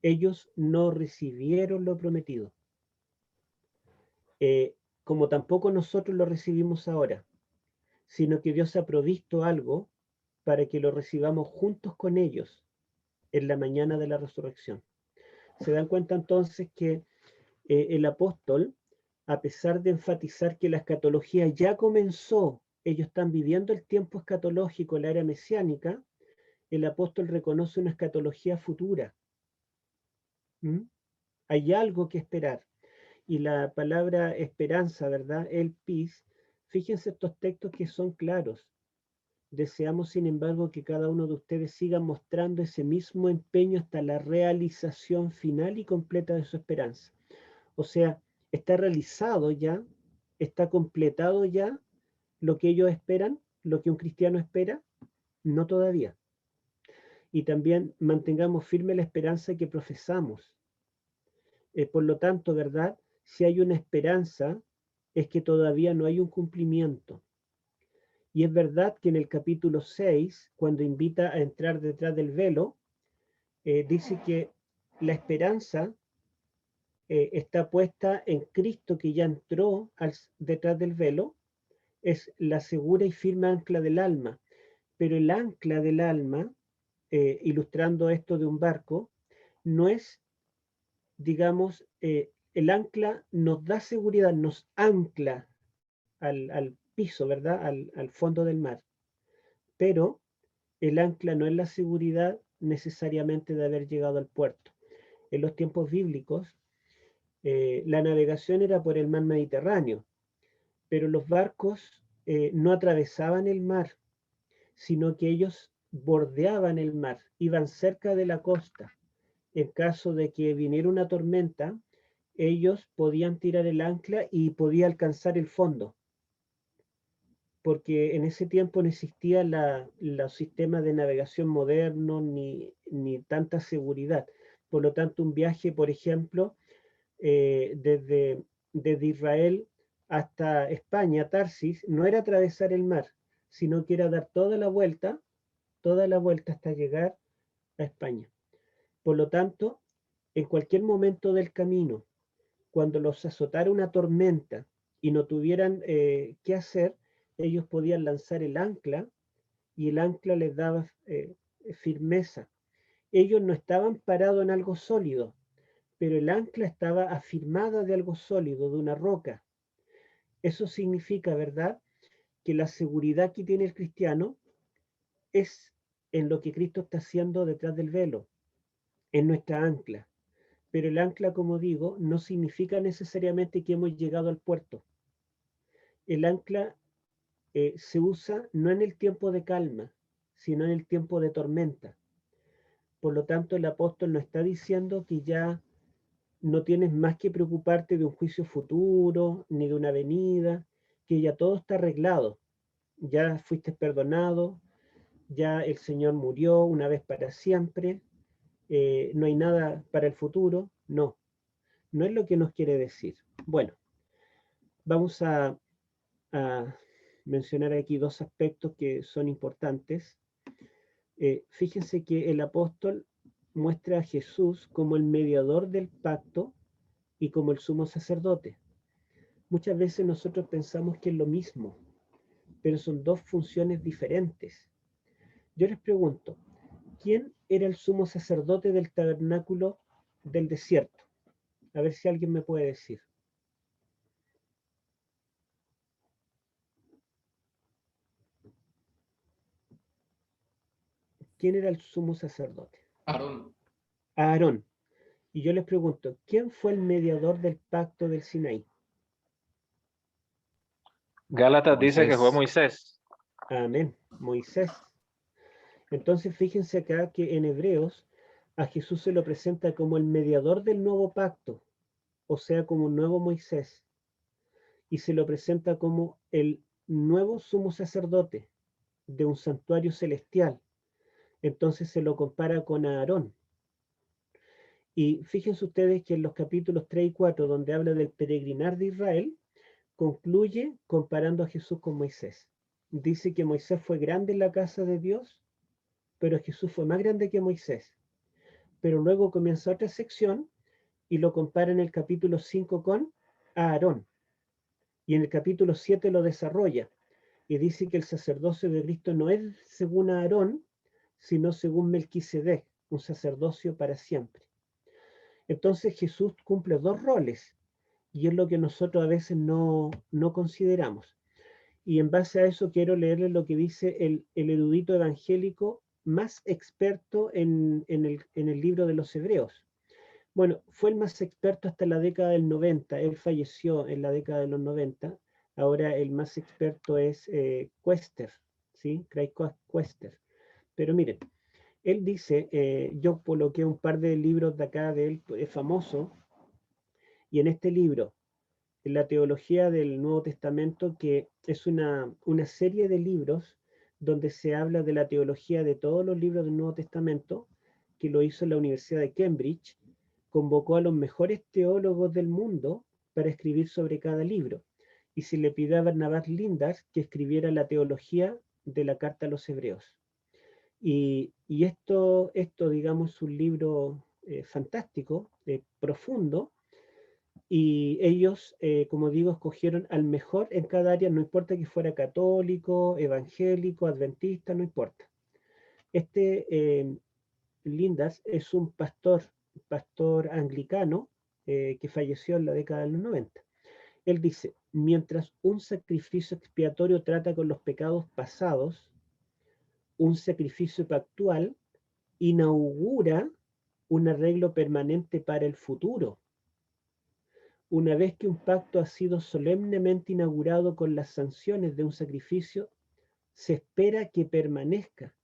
ellos no recibieron lo prometido. Como tampoco nosotros lo recibimos ahora, sino que Dios ha provisto algo para que lo recibamos juntos con ellos en la mañana de la resurrección. Se dan cuenta entonces que el apóstol, a pesar de enfatizar que la escatología ya comenzó, ellos están viviendo el tiempo escatológico, la era mesiánica, el apóstol reconoce una escatología futura. ¿Mm? Hay algo que esperar. Y la palabra esperanza, ¿verdad? El pis, fíjense estos textos que son claros. Deseamos, sin embargo, que cada uno de ustedes siga mostrando ese mismo empeño hasta la realización final y completa de su esperanza. O sea, está realizado ya, está completado ya lo que ellos esperan, lo que un cristiano espera, no todavía. Y también mantengamos firme la esperanza que profesamos. Por lo tanto, ¿verdad? Si hay una esperanza, es que todavía no hay un cumplimiento. Y es verdad que en el capítulo 6, cuando invita a entrar detrás del velo, dice que la esperanza está puesta en Cristo que ya entró detrás del velo, es la segura y firme ancla del alma. Pero el ancla del alma, ilustrando esto de un barco, no es, digamos, el ancla nos da seguridad, nos ancla al piso, ¿verdad? Al fondo del mar. Pero el ancla no es la seguridad necesariamente de haber llegado al puerto. En los tiempos bíblicos, la navegación era por el mar Mediterráneo, pero los barcos no atravesaban el mar, sino que ellos bordeaban el mar, iban cerca de la costa. En caso de que viniera una tormenta, ellos podían tirar el ancla y podía alcanzar el fondo, porque en ese tiempo no existía los sistemas de navegación modernos ni tanta seguridad. Por lo tanto, un viaje, por ejemplo, desde Israel hasta España, Tarsis, no era atravesar el mar, sino que era dar toda la vuelta hasta llegar a España. Por lo tanto, en cualquier momento del camino, cuando los azotara una tormenta y no tuvieran qué hacer, ellos podían lanzar el ancla y el ancla les daba firmeza. Ellos no estaban parados en algo sólido, pero el ancla estaba afirmada de algo sólido, de una roca. Eso significa, ¿verdad?, que la seguridad que tiene el cristiano es en lo que Cristo está haciendo detrás del velo, en nuestra ancla. Pero el ancla, como digo, no significa necesariamente que hemos llegado al puerto. El ancla se usa no en el tiempo de calma, sino en el tiempo de tormenta. Por lo tanto, el apóstol no está diciendo que ya no tienes más que preocuparte de un juicio futuro, ni de una venida, que ya todo está arreglado, ya fuiste perdonado, ya el Señor murió una vez para siempre, no hay nada para el futuro. No, no es lo que nos quiere decir. Bueno, vamos a mencionar aquí dos aspectos que son importantes. Fíjense que el apóstol muestra a Jesús como el mediador del pacto y como el sumo sacerdote. Muchas veces nosotros pensamos que es lo mismo, pero son dos funciones diferentes. Yo les pregunto, ¿quién era el sumo sacerdote del tabernáculo del desierto? A ver si alguien me puede decir. ¿Quién era el sumo sacerdote? Aarón. Aarón. Y yo les pregunto, ¿quién fue el mediador del pacto del Sinaí? Gálatas dice que fue Moisés. Moisés. Amén, Moisés. Entonces fíjense acá que en Hebreos a Jesús se lo presenta como el mediador del nuevo pacto, o sea, como un nuevo Moisés, y se lo presenta como el nuevo sumo sacerdote de un santuario celestial. Entonces se lo compara con Aarón. Y fíjense ustedes que en los capítulos 3 y 4, donde habla del peregrinar de Israel, concluye comparando a Jesús con Moisés. Dice que Moisés fue grande en la casa de Dios, pero Jesús fue más grande que Moisés. Pero luego comienza otra sección y lo compara en el capítulo 5 con Aarón. Y en el capítulo 7 lo desarrolla y dice que el sacerdocio de Cristo no es según Aarón, sino según Melquisedec, un sacerdocio para siempre. Entonces Jesús cumple dos roles y es lo que nosotros a veces no consideramos. Y en base a eso quiero leerles lo que dice el erudito evangélico más experto en el libro de los Hebreos. Bueno, fue el más experto hasta la década del 90, él falleció en la década de los 90, ahora el más experto es Koester, ¿sí? Craig Koester. Pero miren, él dice, yo coloqué un par de libros de acá de él, famoso, y en este libro, en la teología del Nuevo Testamento, que es una serie de libros donde se habla de la teología de todos los libros del Nuevo Testamento, que lo hizo la Universidad de Cambridge, convocó a los mejores teólogos del mundo para escribir sobre cada libro, y se le pidió a Barnabás Lindas que escribiera la teología de la carta a los hebreos. Y esto, digamos, es un libro fantástico, profundo, y ellos, como digo, escogieron al mejor en cada área, no importa que fuera católico, evangélico, adventista, no importa. Lindas es un pastor anglicano que falleció en la década de los 90. Él dice, mientras un sacrificio expiatorio trata con los pecados pasados, un sacrificio pactual inaugura un arreglo permanente para el futuro. Una vez que un pacto ha sido solemnemente inaugurado con las sanciones de un sacrificio, se espera que permanezca.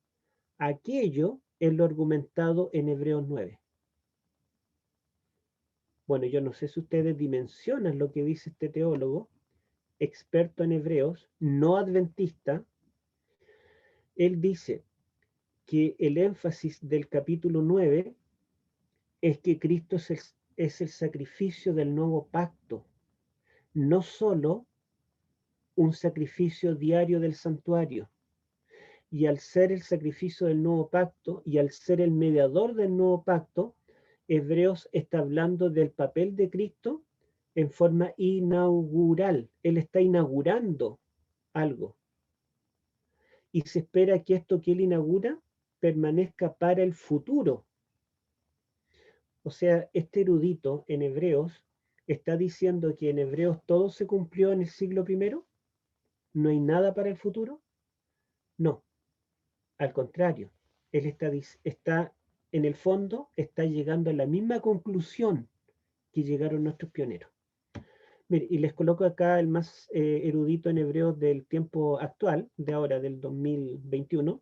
Aquello es lo argumentado en Hebreos 9. Bueno, yo no sé si ustedes dimensionan lo que dice este teólogo, experto en hebreos, no adventista. Él dice que el énfasis del capítulo 9 es que Cristo es el sacrificio del nuevo pacto, no solo un sacrificio diario del santuario. Y al ser el sacrificio del nuevo pacto y al ser el mediador del nuevo pacto, Hebreos está hablando del papel de Cristo en forma inaugural. Él está inaugurando algo. Y se espera que esto que él inaugura permanezca para el futuro. O sea, este erudito en Hebreos está diciendo que en Hebreos todo se cumplió en el siglo I. ¿No hay nada para el futuro? No. Al contrario, él está en el fondo, está llegando a la misma conclusión que llegaron nuestros pioneros. Mire, y les coloco acá el más erudito en hebreo del tiempo actual, de ahora, del 2021.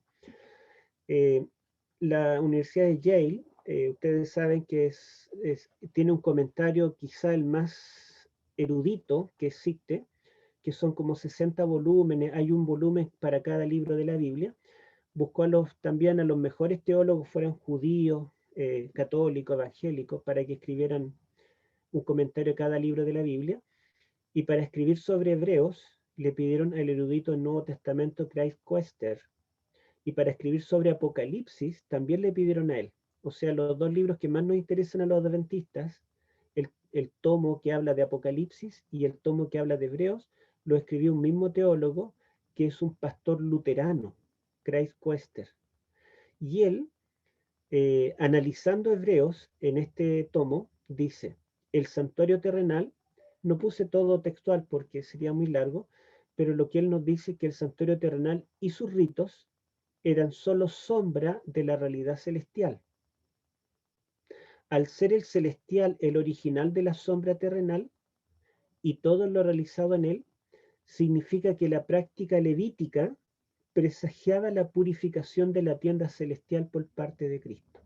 La Universidad de Yale, ustedes saben que tiene un comentario quizá el más erudito que existe, que son como 60 volúmenes, hay un volumen para cada libro de la Biblia. buscó también a los mejores teólogos, fueran judíos, católicos, evangélicos, para que escribieran un comentario a cada libro de la Biblia. Y para escribir sobre Hebreos, le pidieron al erudito del Nuevo Testamento Craig Koester. Y para escribir sobre Apocalipsis, también le pidieron a él. O sea, los dos libros que más nos interesan a los adventistas, el tomo que habla de Apocalipsis y el tomo que habla de Hebreos, lo escribió un mismo teólogo que es un pastor luterano, Craig Koester. Y él, analizando Hebreos en este tomo, dice, el santuario terrenal, no puse todo textual porque sería muy largo, pero lo que él nos dice es que el santuario terrenal y sus ritos eran solo sombra de la realidad celestial. Al ser el celestial el original de la sombra terrenal y todo lo realizado en él, significa que la práctica levítica presagiaba la purificación de la tienda celestial por parte de Cristo.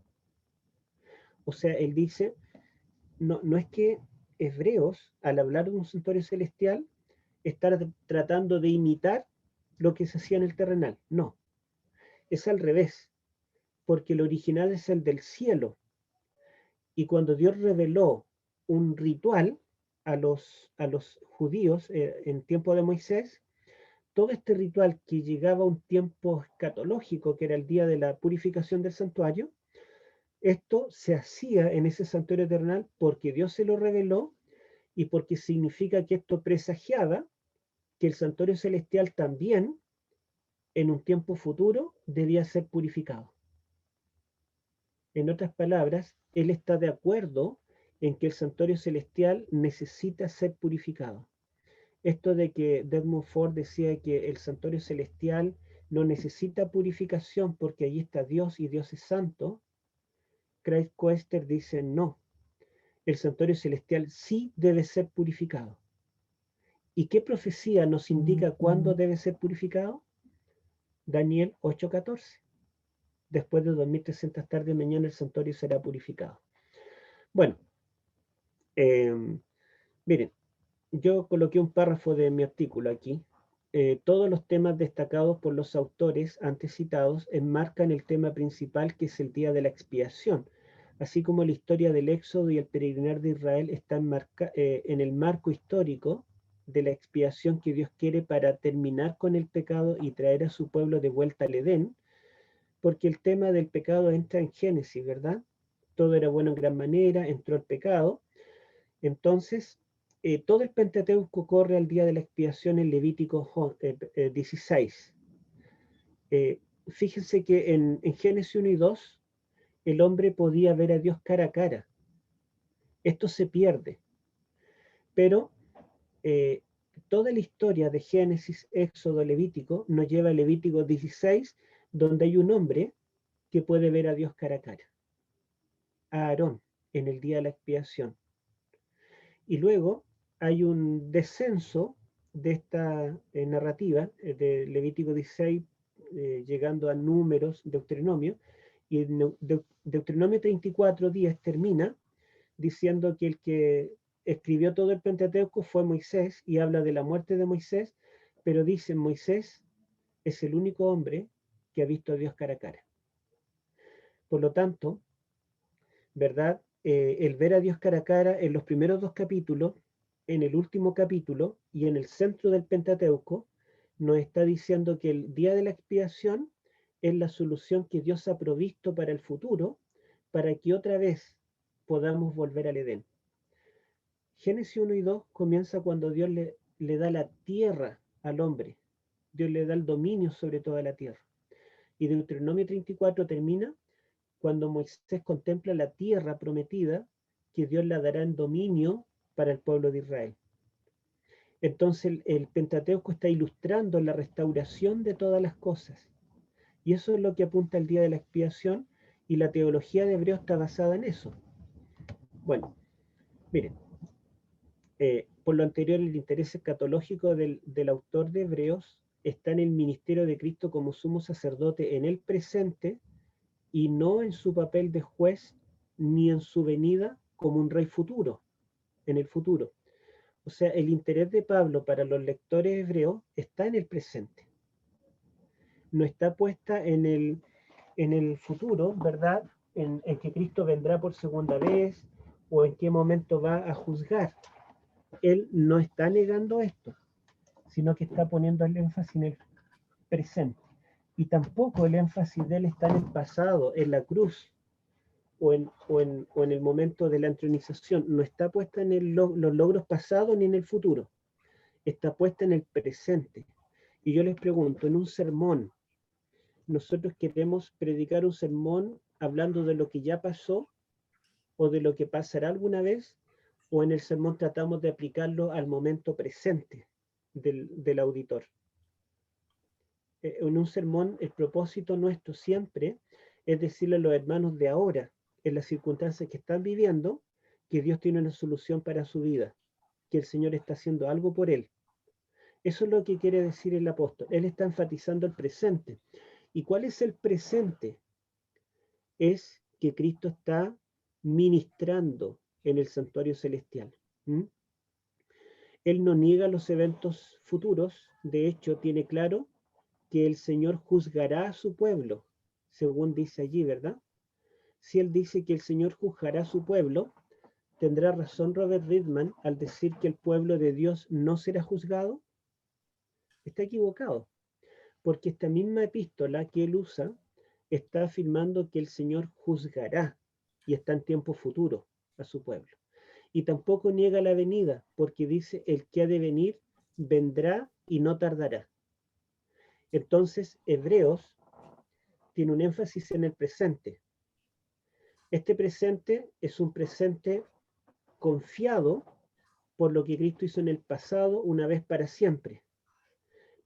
O sea, él dice, no es que Hebreos, al hablar de un santuario celestial, están tratando de imitar lo que se hacía en el terrenal. No, es al revés, porque el original es el del cielo. Y cuando Dios reveló un ritual a los judíos en tiempo de Moisés, todo este ritual que llegaba a un tiempo escatológico, que era el día de la purificación del santuario, esto se hacía en ese santuario terrenal porque Dios se lo reveló y porque significa que esto presagiaba que el santuario celestial también, en un tiempo futuro, debía ser purificado. En otras palabras, él está de acuerdo en que el santuario celestial necesita ser purificado. Esto de que Desmond Ford decía que el santuario celestial no necesita purificación porque allí está Dios y Dios es santo, Craig Koester dice no, el santuario celestial sí debe ser purificado. ¿Y qué profecía nos indica cuándo debe ser purificado? Daniel 8:14. Después de 2300 tarde mañana el santuario será purificado. Bueno, miren, yo coloqué un párrafo de mi artículo aquí. Todos los temas destacados por los autores antes citados enmarcan el tema principal, que es el día de la expiación, así como la historia del éxodo y el peregrinar de Israel está en el marco histórico de la expiación que Dios quiere para terminar con el pecado y traer a su pueblo de vuelta al Edén, porque el tema del pecado entra en Génesis, ¿verdad? Todo era bueno en gran manera, entró el pecado. Entonces, todo el Pentateuco corre al día de la expiación en Levítico 16. Fíjense que en Génesis 1 y 2, el hombre podía ver a Dios cara a cara. Esto se pierde. Pero toda la historia de Génesis, Éxodo, Levítico nos lleva a Levítico 16, donde hay un hombre que puede ver a Dios cara a cara, a Aarón, en el día de la expiación. Y luego hay un descenso de esta narrativa de Levítico 16, llegando a Números, Deuteronomio, y Deuteronomio 34:10 termina diciendo que el que escribió todo el Pentateuco fue Moisés, y habla de la muerte de Moisés, pero dice, Moisés es el único hombre que ha visto a Dios cara a cara. Por lo tanto, ¿verdad? El ver a Dios cara a cara en los primeros dos capítulos, en el último capítulo y en el centro del Pentateuco, nos está diciendo que el día de la expiación es la solución que Dios ha provisto para el futuro, para que otra vez podamos volver al Edén. Génesis 1 y 2 comienza cuando Dios le da la tierra al hombre. Dios le da el dominio sobre toda la tierra. Y Deuteronomio 34 termina cuando Moisés contempla la tierra prometida que Dios la dará en dominio para el pueblo de Israel. Entonces el Pentateuco está ilustrando la restauración de todas las cosas. Y eso es lo que apunta el día de la expiación, y la teología de Hebreos está basada en eso. Bueno, miren, por lo anterior, el interés escatológico del autor de Hebreos está en el ministerio de Cristo como sumo sacerdote en el presente, y no en su papel de juez ni en su venida como un rey futuro, en el futuro. O sea, el interés de Pablo para los lectores hebreos está en el presente. no está puesta en el futuro, ¿verdad? En que Cristo vendrá por segunda vez o en qué momento va a juzgar. Él no está negando esto, sino que está poniendo el énfasis en el presente. Y tampoco el énfasis de él está en el pasado, en la cruz, o en el momento de la entronización. No está puesta en los logros pasados ni en el futuro. Está puesta en el presente. Y yo les pregunto, en un sermón, nosotros queremos predicar un sermón hablando de lo que ya pasó o de lo que pasará alguna vez, o en el sermón tratamos de aplicarlo al momento presente del auditor. En un sermón el propósito nuestro siempre es decirle a los hermanos de ahora, en las circunstancias que están viviendo, que Dios tiene una solución para su vida, que el Señor está haciendo algo por él. Eso es lo que quiere decir el apóstol. Él está enfatizando el presente. ¿Y cuál es el presente? Es que Cristo está ministrando en el santuario celestial. Él no niega los eventos futuros, de hecho tiene claro que el Señor juzgará a su pueblo, según dice allí, ¿verdad? Si él dice que el Señor juzgará a su pueblo, ¿tendrá razón Robert Ridman al decir que el pueblo de Dios no será juzgado? Está equivocado, porque esta misma epístola que él usa está afirmando que el Señor juzgará y está en tiempo futuro a su pueblo. Y tampoco niega la venida, porque dice el que ha de venir vendrá y no tardará. Entonces, Hebreos tiene un énfasis en el presente. Este presente es un presente confiado por lo que Cristo hizo en el pasado una vez para siempre.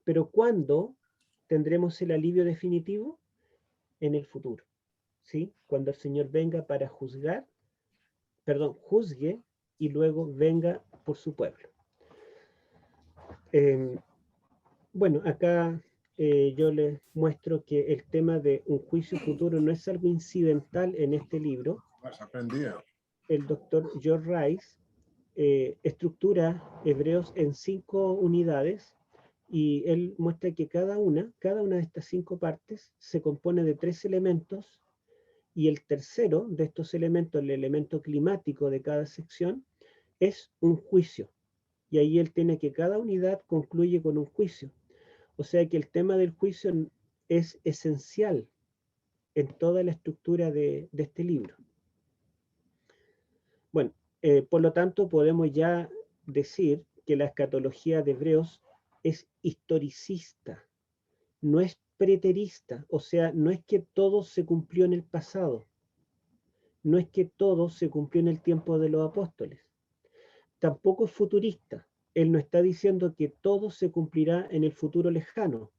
Pero ¿cuándo tendremos el alivio definitivo? En el futuro, ¿sí? Cuando el Señor venga para juzgue y luego venga por su pueblo. Bueno, acá yo les muestro que el tema de un juicio futuro no es algo incidental en este libro. El doctor George Rice estructura Hebreos en 5 unidades y él muestra que cada una de estas 5 partes se compone de 3 elementos y el tercero de estos elementos, el elemento climático de cada sección, es un juicio. Y ahí él tiene que cada unidad concluye con un juicio. O sea que el tema del juicio es esencial en toda la estructura de este libro. Bueno, por lo tanto podemos ya decir que la escatología de Hebreos es historicista, no es preterista, o sea, no es que todo se cumplió en el pasado, no es que todo se cumplió en el tiempo de los apóstoles, tampoco es futurista, él no está diciendo que todo se cumplirá en el futuro lejano,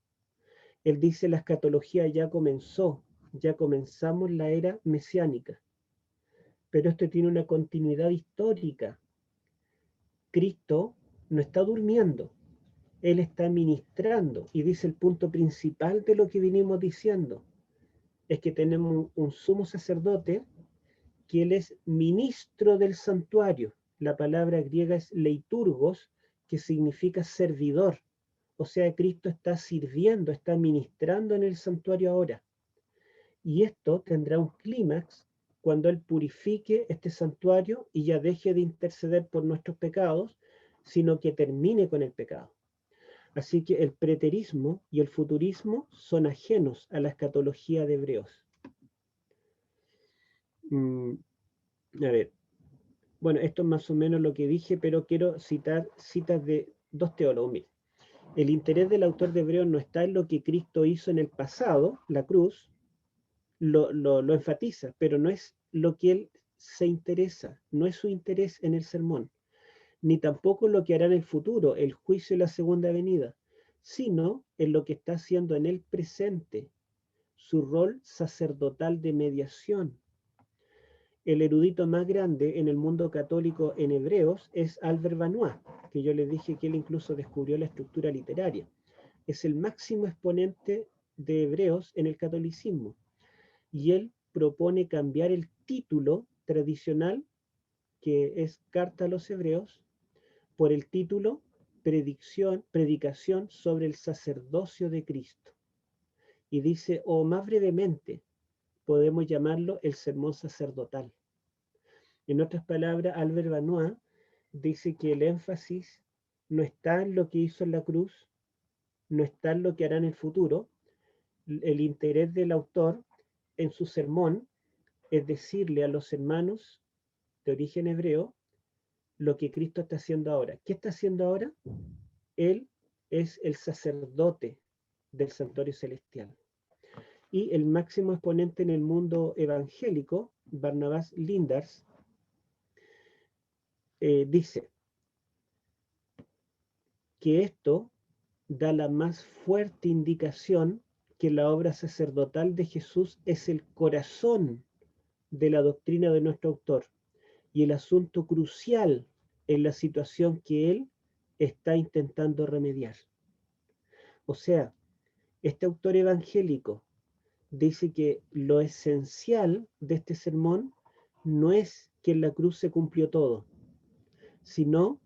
él dice la escatología ya comenzó, ya comenzamos la era mesiánica, pero esto tiene una continuidad histórica. Cristo no está durmiendo, Él está ministrando, y dice el punto principal de lo que vinimos diciendo, es que tenemos un sumo sacerdote que Él es ministro del santuario. La palabra griega es leiturgos, que significa servidor. O sea, Cristo está sirviendo, está ministrando en el santuario ahora. Y esto tendrá un clímax cuando Él purifique este santuario y ya deje de interceder por nuestros pecados, sino que termine con el pecado. Así que el preterismo y el futurismo son ajenos a la escatología de Hebreos. A ver, bueno, esto es más o menos lo que dije, pero quiero citar citas de 2 teólogos. Mira, el interés del autor de Hebreos no está en lo que Cristo hizo en el pasado, la cruz, lo enfatiza, pero no es lo que él se interesa, no es su interés en el sermón, ni tampoco lo que hará en el futuro, el juicio y la segunda venida, sino en lo que está haciendo en el presente, su rol sacerdotal de mediación. El erudito más grande en el mundo católico en Hebreos es Albert Benoit, que yo les dije que él incluso descubrió la estructura literaria. Es el máximo exponente de Hebreos en el catolicismo. Y él propone cambiar el título tradicional, que es Carta a los Hebreos, por el título Predicación sobre el sacerdocio de Cristo. y dice, o más brevemente, podemos llamarlo el sermón sacerdotal. En otras palabras, Albert Benoit dice que el énfasis no está en lo que hizo en la cruz, no está en lo que hará en el futuro. El interés del autor en su sermón es decirle a los hermanos de origen hebreo lo que Cristo está haciendo ahora. ¿Qué está haciendo ahora? Él es el sacerdote del santuario celestial. Y el máximo exponente en el mundo evangélico, Barnabás Lindars, dice que esto da la más fuerte indicación que la obra sacerdotal de Jesús es el corazón de la doctrina de nuestro autor y el asunto crucial en la situación que él está intentando remediar. O sea, este autor evangélico dice que lo esencial de este sermón no es que en la cruz se cumplió todo, sino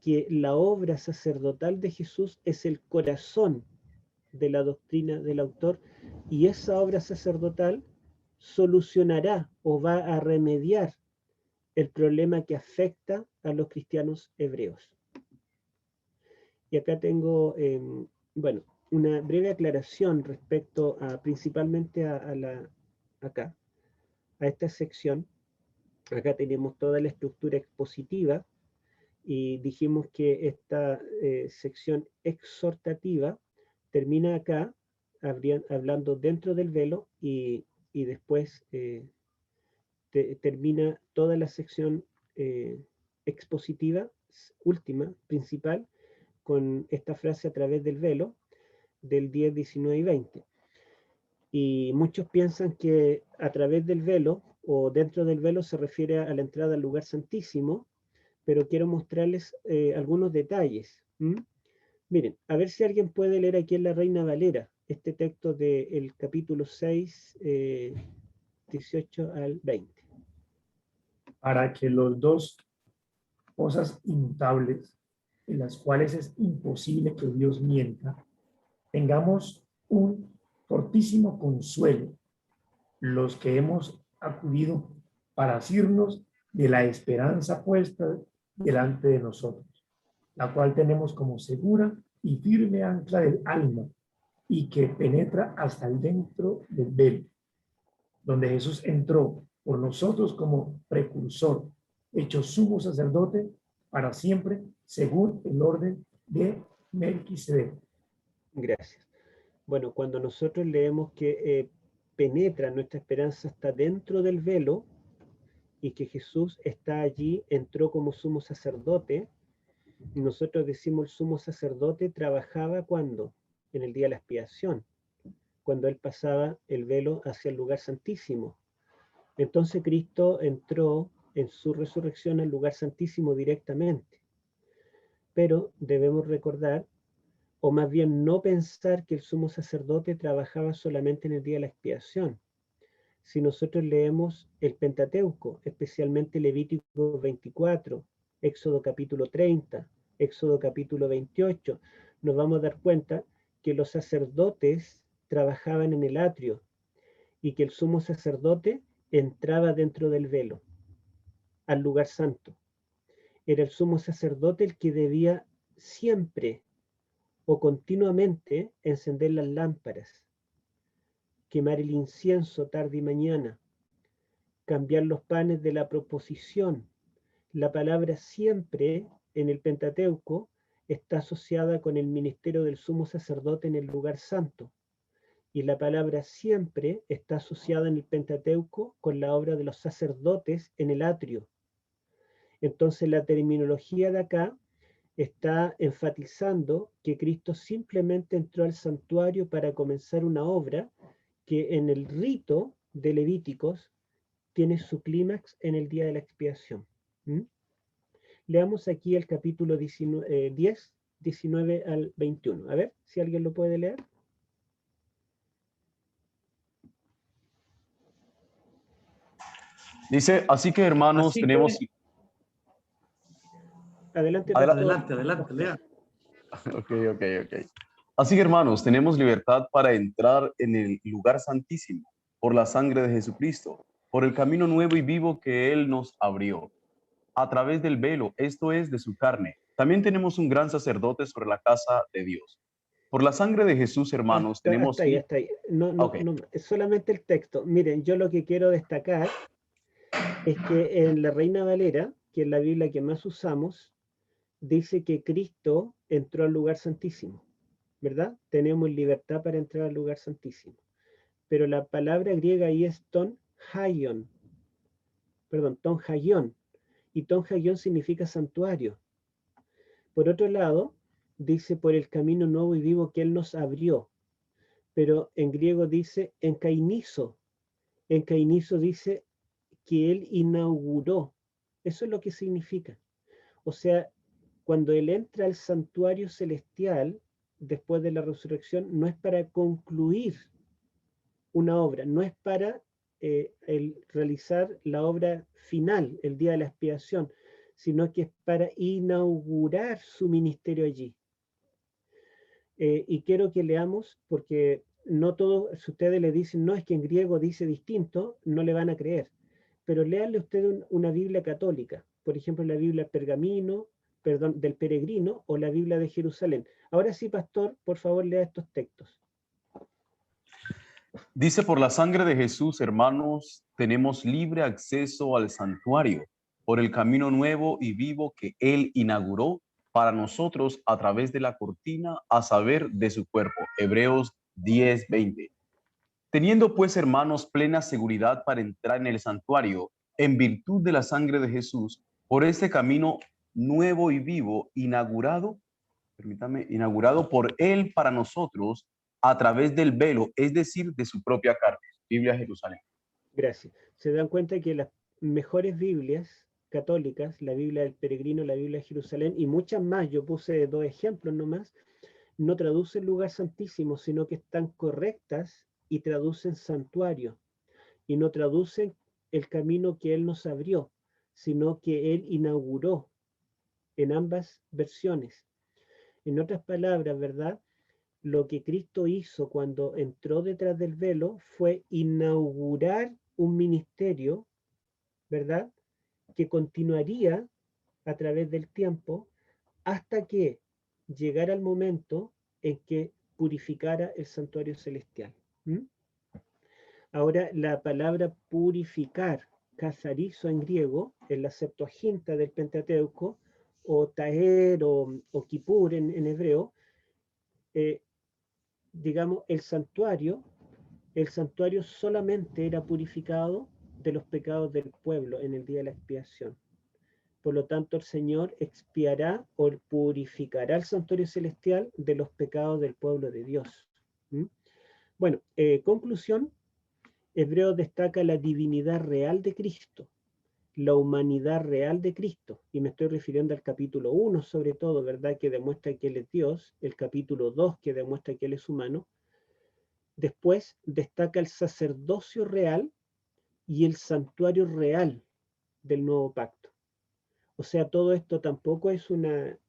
que la obra sacerdotal de Jesús es el corazón de la doctrina del autor, y esa obra sacerdotal solucionará o va a remediar el problema que afecta a los cristianos hebreos. Y acá tengo, bueno, una breve aclaración respecto a, principalmente acá, a esta sección. Acá tenemos toda la estructura expositiva y dijimos que esta sección exhortativa termina acá, hablando dentro del velo, y después termina toda la sección expositiva, última, principal, con esta frase a través del velo, del 10, 19 y 20. Y muchos piensan que a través del velo, o dentro del velo, se refiere a la entrada al lugar santísimo, pero quiero mostrarles algunos detalles. Miren, a ver si alguien puede leer aquí en la Reina Valera, este texto del capítulo 6, 18 al 20. Para que los dos cosas inmutables, en las cuales es imposible que Dios mienta, tengamos un fortísimo consuelo, los que hemos acudido para asirnos de la esperanza puesta delante de nosotros, la cual tenemos como segura y firme ancla del alma y que penetra hasta el dentro del velo, donde Jesús entró por nosotros como precursor, hecho sumo sacerdote para siempre, según el orden de Melquisedec. Gracias. Bueno, cuando nosotros leemos que penetra nuestra esperanza hasta dentro del velo y que Jesús está allí, entró como sumo sacerdote, y nosotros decimos el sumo sacerdote trabajaba cuando, en el día de la expiación, cuando él pasaba el velo hacia el lugar santísimo. Entonces Cristo entró en su resurrección al lugar santísimo directamente. Pero debemos recordar, o más bien no pensar, que el sumo sacerdote trabajaba solamente en el día de la expiación. Si nosotros leemos el Pentateuco, especialmente Levítico 24, Éxodo capítulo 30, Éxodo capítulo 28, nos vamos a dar cuenta que los sacerdotes trabajaban en el atrio y que el sumo sacerdote entraba dentro del velo, al lugar santo. Era el sumo sacerdote el que debía siempre o continuamente encender las lámparas, quemar el incienso tarde y mañana, cambiar los panes de la proposición. La palabra siempre en el Pentateuco está asociada con el ministerio del sumo sacerdote en el lugar santo, y la palabra siempre está asociada en el Pentateuco con la obra de los sacerdotes en el atrio. Entonces la terminología de acá está enfatizando que Cristo simplemente entró al santuario para comenzar una obra que en el rito de Levíticos tiene su clímax en el día de la expiación. Leamos aquí el capítulo 10, 19 al 21. A ver si alguien lo puede leer. Dice, así que hermanos, Así tenemos... que- Adelante, Adelante. pastor. Adelante, lea. Ok. Así que, hermanos, tenemos libertad para entrar en el lugar santísimo por la sangre de Jesucristo, por el camino nuevo y vivo que Él nos abrió, a través del velo, esto es, de su carne. También tenemos un gran sacerdote sobre la casa de Dios. Por la sangre de Jesús, hermanos, tenemos... Hasta ahí. No, no, Ok. no, es solamente el texto. Miren, yo lo que quiero destacar es que en la Reina Valera, que es la Biblia que más usamos, dice que Cristo entró al lugar santísimo, ¿verdad? Tenemos libertad para entrar al lugar santísimo. Pero la palabra griega ahí es ton haion, y ton haion significa santuario. Por otro lado, dice por el camino nuevo y vivo que Él nos abrió, pero en griego dice enkainizo dice que Él inauguró, eso es lo que significa. O sea, cuando Él entra al santuario celestial, después de la resurrección, no es para concluir una obra, no es para el realizar la obra final, el día de la expiación, sino que es para inaugurar su ministerio allí. Y quiero que leamos, porque no todos, si ustedes le dicen, no, es que en griego dice distinto, no le van a creer. Pero léanle ustedes una Biblia católica, por ejemplo, la Biblia del Peregrino o la Biblia de Jerusalén. Ahora sí, pastor, por favor, lea estos textos. Dice, por la sangre de Jesús, hermanos, tenemos libre acceso al santuario, por el camino nuevo y vivo que Él inauguró para nosotros a través de la cortina, a saber, de su cuerpo. Hebreos 10:20. Teniendo pues, hermanos, plena seguridad para entrar en el santuario, en virtud de la sangre de Jesús, por este camino nuevo y vivo, inaugurado por Él para nosotros, a través del velo, es decir, de su propia carne. Biblia Jerusalén. Gracias. Se dan cuenta que las mejores Biblias católicas, la Biblia del Peregrino, la Biblia de Jerusalén y muchas más, yo puse 2 ejemplos nomás, no traducen lugar santísimo, sino que están correctas y traducen santuario. Y no traducen el camino que Él nos abrió, sino que Él inauguró en ambas versiones. En otras palabras, ¿verdad? Lo que Cristo hizo cuando entró detrás del velo fue inaugurar un ministerio, ¿verdad? Que continuaría a través del tiempo hasta que llegara el momento en que purificara el santuario celestial. Ahora, la palabra purificar, kazarizo en griego, en la Septuaginta del Pentateuco, o taer o kippur en hebreo, digamos, el santuario solamente era purificado de los pecados del pueblo en el día de la expiación. Por lo tanto, el Señor expiará o purificará el santuario celestial de los pecados del pueblo de Dios. Bueno, conclusión, Hebreos destaca la divinidad real de Cristo, la humanidad real de Cristo, y me estoy refiriendo al capítulo 1 sobre todo, ¿verdad? Que demuestra que Él es Dios, el capítulo 2 que demuestra que Él es humano. Después destaca el sacerdocio real y el santuario real del nuevo pacto. O sea, todo esto tampoco es una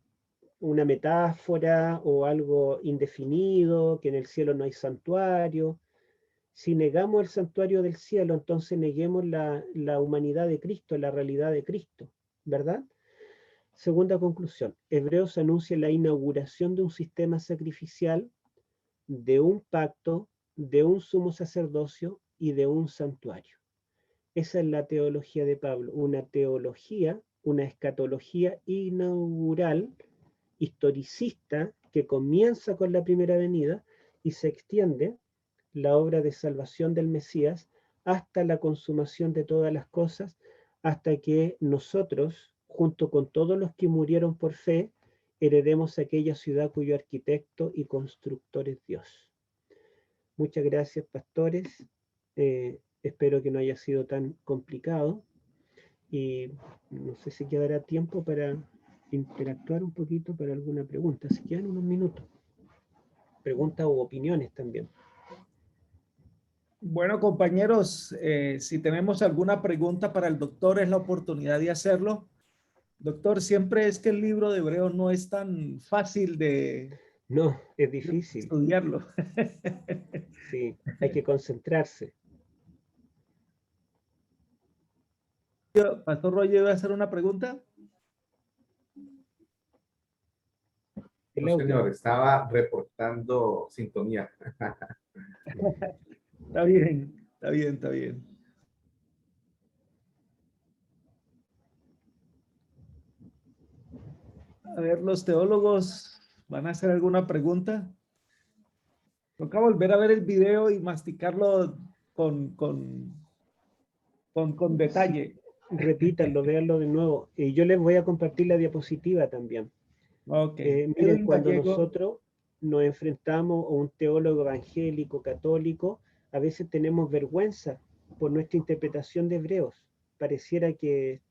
metáfora o algo indefinido, que en el cielo no hay santuario. Si negamos el santuario del cielo, entonces neguemos la humanidad de Cristo, la realidad de Cristo, ¿verdad? Segunda conclusión, Hebreos anuncia la inauguración de un sistema sacrificial, de un pacto, de un sumo sacerdocio y de un santuario. Esa es la teología de Pablo, una teología, una escatología inaugural, historicista, que comienza con la primera venida y se extiende la obra de salvación del Mesías hasta la consumación de todas las cosas, hasta que nosotros, junto con todos los que murieron por fe, heredemos aquella ciudad cuyo arquitecto y constructor es Dios. Muchas gracias, pastores. Espero que no haya sido tan complicado y no sé si quedará tiempo para interactuar un poquito para alguna pregunta. Si quedan unos minutos. Preguntas u opiniones también. Bueno, compañeros, si tenemos alguna pregunta para el doctor, es la oportunidad de hacerlo. Doctor, siempre es que el libro de Hebreos no es tan fácil de No, es difícil. estudiarlo. Sí, hay que concentrarse. Pastor Roger, ¿va a hacer una pregunta? El No, audio. señor, estaba reportando sintonía. Está bien, está bien, está bien. A ver, los teólogos van a hacer alguna pregunta. Toca volver a ver el video y masticarlo con detalle. Repítanlo, véanlo de nuevo. Y yo les voy a compartir la diapositiva también. Ok. Miren, Edwin cuando Gallego. nosotros nos enfrentamos a un teólogo evangélico, católico, a veces tenemos vergüenza por nuestra interpretación de Hebreos. Pareciera que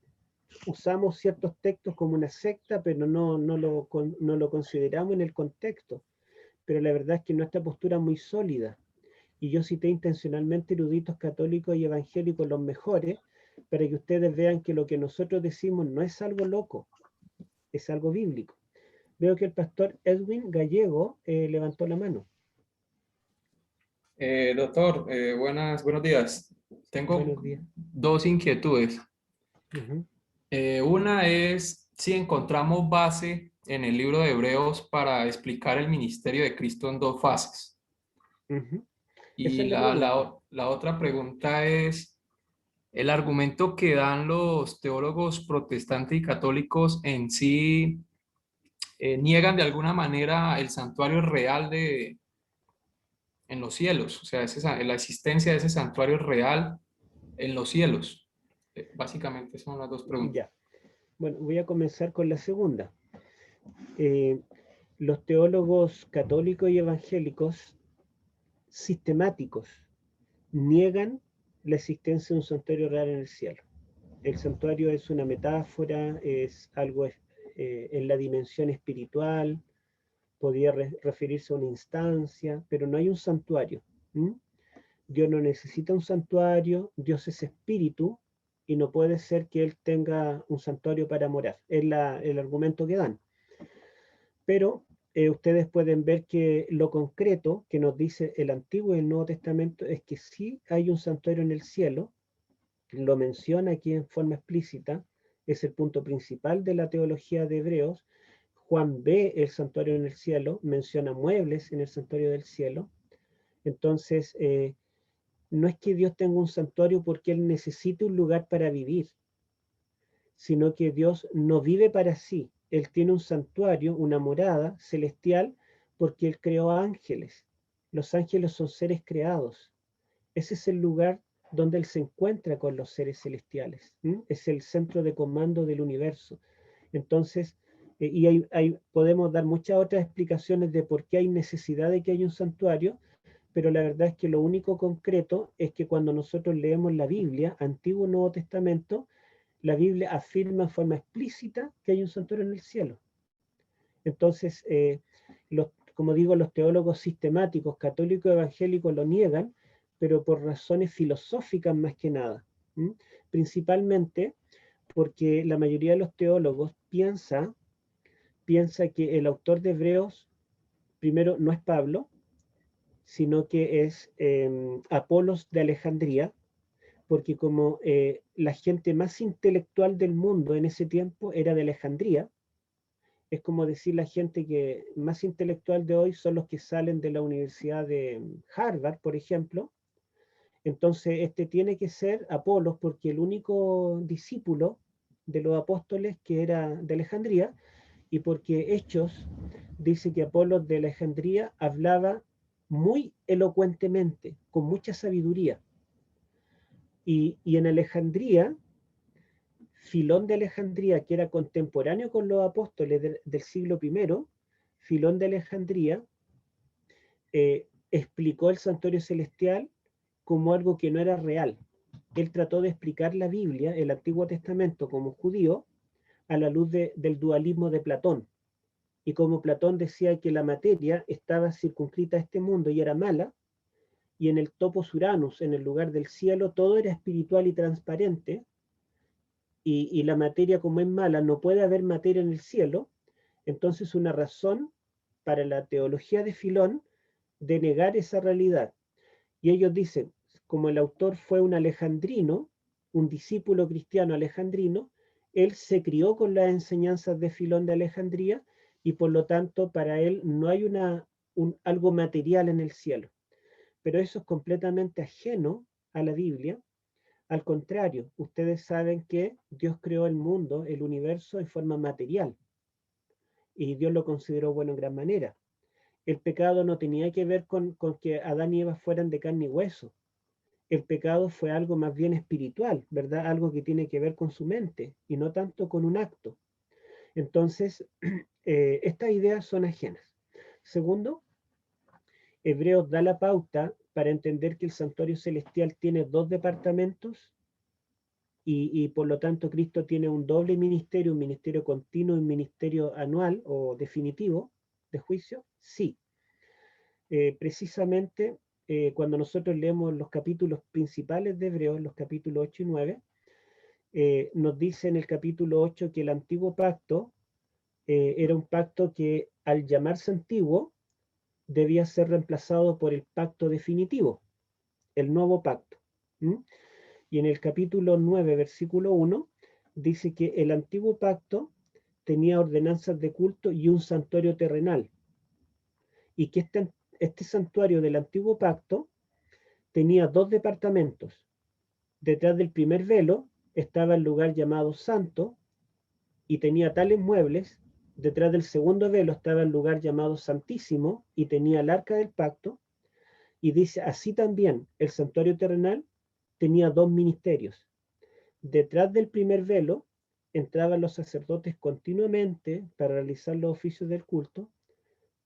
usamos ciertos textos como una secta, pero no lo consideramos en el contexto. Pero la verdad es que nuestra postura es muy sólida. Y yo cité intencionalmente eruditos católicos y evangélicos, los mejores, para que ustedes vean que lo que nosotros decimos no es algo loco, es algo bíblico. Veo que el pastor Edwin Gallego levantó la mano. Doctor, buenos días. Tengo Buenos días. dos inquietudes. Ujú. Una es si encontramos base en el libro de Hebreos para explicar el ministerio de Cristo en dos fases. Ujú. Esa Y es la pregunta. la otra pregunta es, el argumento que dan los teólogos protestantes y católicos en sí niegan de alguna manera el santuario real en los cielos, o sea, la existencia de ese santuario real en los cielos. Básicamente son las dos preguntas. Ya. Bueno, voy a comenzar con la segunda. Los teólogos católicos y evangélicos sistemáticos niegan la existencia de un santuario real en el cielo. El santuario es una metáfora, es algo en la dimensión espiritual, podría referirse a una instancia, pero no hay un santuario. ¿Mm? Dios no necesita un santuario, Dios es espíritu y no puede ser que Él tenga un santuario para morar. Es el argumento que dan. Pero ustedes pueden ver que lo concreto que nos dice el Antiguo y el Nuevo Testamento es que sí hay un santuario en el cielo, lo menciona aquí en forma explícita, es el punto principal de la teología de Hebreos. Juan ve el santuario en el cielo, menciona muebles en el santuario del cielo. Entonces, no es que Dios tenga un santuario porque Él necesite un lugar para vivir, sino que Dios no vive para sí. Él tiene un santuario, una morada celestial, porque Él creó ángeles. Los ángeles son seres creados. Ese es el lugar donde Él se encuentra con los seres celestiales. ¿Mm? Es el centro de comando del universo. Entonces, y podemos dar muchas otras explicaciones de por qué hay necesidad de que haya un santuario, pero la verdad es que lo único concreto es que cuando nosotros leemos la Biblia, Antiguo y Nuevo Testamento, la Biblia afirma en forma explícita que hay un santuario en el cielo. Entonces, como digo, los teólogos sistemáticos, católicos, evangélicos lo niegan, pero por razones filosóficas más que nada. ¿Mm? Principalmente porque la mayoría de los teólogos piensa que el autor de Hebreos, primero, no es Pablo, sino que es Apolos de Alejandría, porque como la gente más intelectual del mundo en ese tiempo era de Alejandría, es como decir la gente que más intelectual de hoy son los que salen de la Universidad de Harvard, por ejemplo. Entonces, este tiene que ser Apolos, porque el único discípulo de los apóstoles que era de Alejandría, y porque Hechos dice que Apolos de Alejandría hablaba muy elocuentemente, con mucha sabiduría. Y en Alejandría, Filón de Alejandría, que era contemporáneo con los apóstoles del siglo I, Filón de Alejandría explicó el santuario celestial como algo que no era real. Él trató de explicar la Biblia, el Antiguo Testamento, como judío, a la luz del dualismo de Platón. Y como Platón decía que la materia estaba circunscrita a este mundo y era mala, y en el topos Uranus, en el lugar del cielo, todo era espiritual y transparente, y la materia como es mala, no puede haber materia en el cielo, entonces una razón para la teología de Filón de negar esa realidad. Y ellos dicen, como el autor fue un alejandrino, un discípulo cristiano alejandrino, él se crió con las enseñanzas de Filón de Alejandría y por lo tanto para él no hay algo material en el cielo. Pero eso es completamente ajeno a la Biblia. Al contrario, ustedes saben que Dios creó el mundo, el universo en forma material y Dios lo consideró bueno en gran manera. El pecado no tenía que ver con que Adán y Eva fueran de carne y hueso. El pecado fue algo más bien espiritual, ¿verdad? Algo que tiene que ver con su mente y no tanto con un acto. Entonces, estas ideas son ajenas. Segundo, Hebreos da la pauta para entender que el santuario celestial tiene dos departamentos y por lo tanto Cristo tiene un doble ministerio, un ministerio continuo y un ministerio anual o definitivo de juicio. Sí, precisamente cuando nosotros leemos los capítulos principales de Hebreos, los capítulos 8 y 9, nos dice en el capítulo 8 que el antiguo pacto era un pacto que al llamarse antiguo debía ser reemplazado por el pacto definitivo, el nuevo pacto. ¿Mm? Y en el capítulo 9, versículo 1, dice que el antiguo pacto tenía ordenanzas de culto y un santuario terrenal. Y que este santuario del antiguo pacto tenía dos departamentos. Detrás del primer velo estaba el lugar llamado Santo y tenía tales muebles. Detrás del segundo velo estaba el lugar llamado Santísimo y tenía el arca del pacto. Y dice, así también el santuario terrenal tenía dos ministerios. Detrás del primer velo entraban los sacerdotes continuamente para realizar los oficios del culto,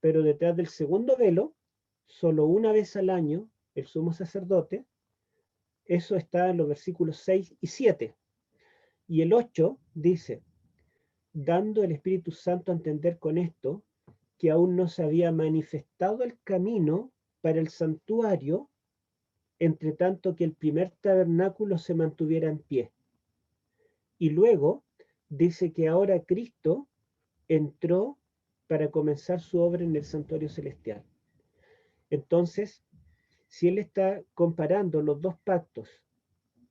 pero detrás del segundo velo, solo una vez al año, el sumo sacerdote, eso está en los versículos 6 y 7. Y el 8 dice, dando el Espíritu Santo a entender con esto, que aún no se había manifestado el camino para el santuario, entre tanto que el primer tabernáculo se mantuviera en pie. Y luego dice que ahora Cristo entró para comenzar su obra en el santuario celestial. Entonces, si él está comparando los dos pactos,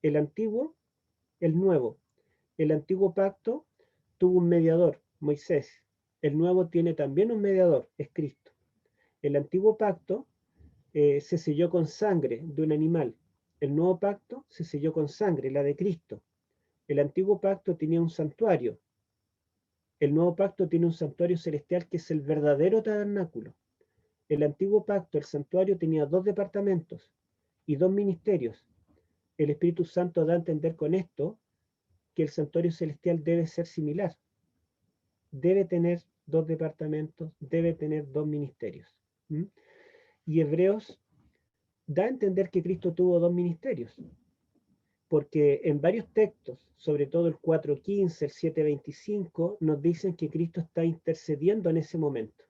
el antiguo, el nuevo, el antiguo pacto tuvo un mediador, Moisés. El nuevo tiene también un mediador, es Cristo. El antiguo pacto se selló con sangre de un animal. El nuevo pacto se selló con sangre, la de Cristo. El antiguo pacto tenía un santuario. El nuevo pacto tiene un santuario celestial que es el verdadero tabernáculo. El antiguo pacto, el santuario, tenía dos departamentos y dos ministerios. El Espíritu Santo da a entender con esto que el santuario celestial debe ser similar. Debe tener dos departamentos, debe tener dos ministerios. ¿Mm? Y Hebreos da a entender que Cristo tuvo dos ministerios, porque en varios textos, sobre todo el 4.15, el 7.25, nos dicen que Cristo está intercediendo en ese momento.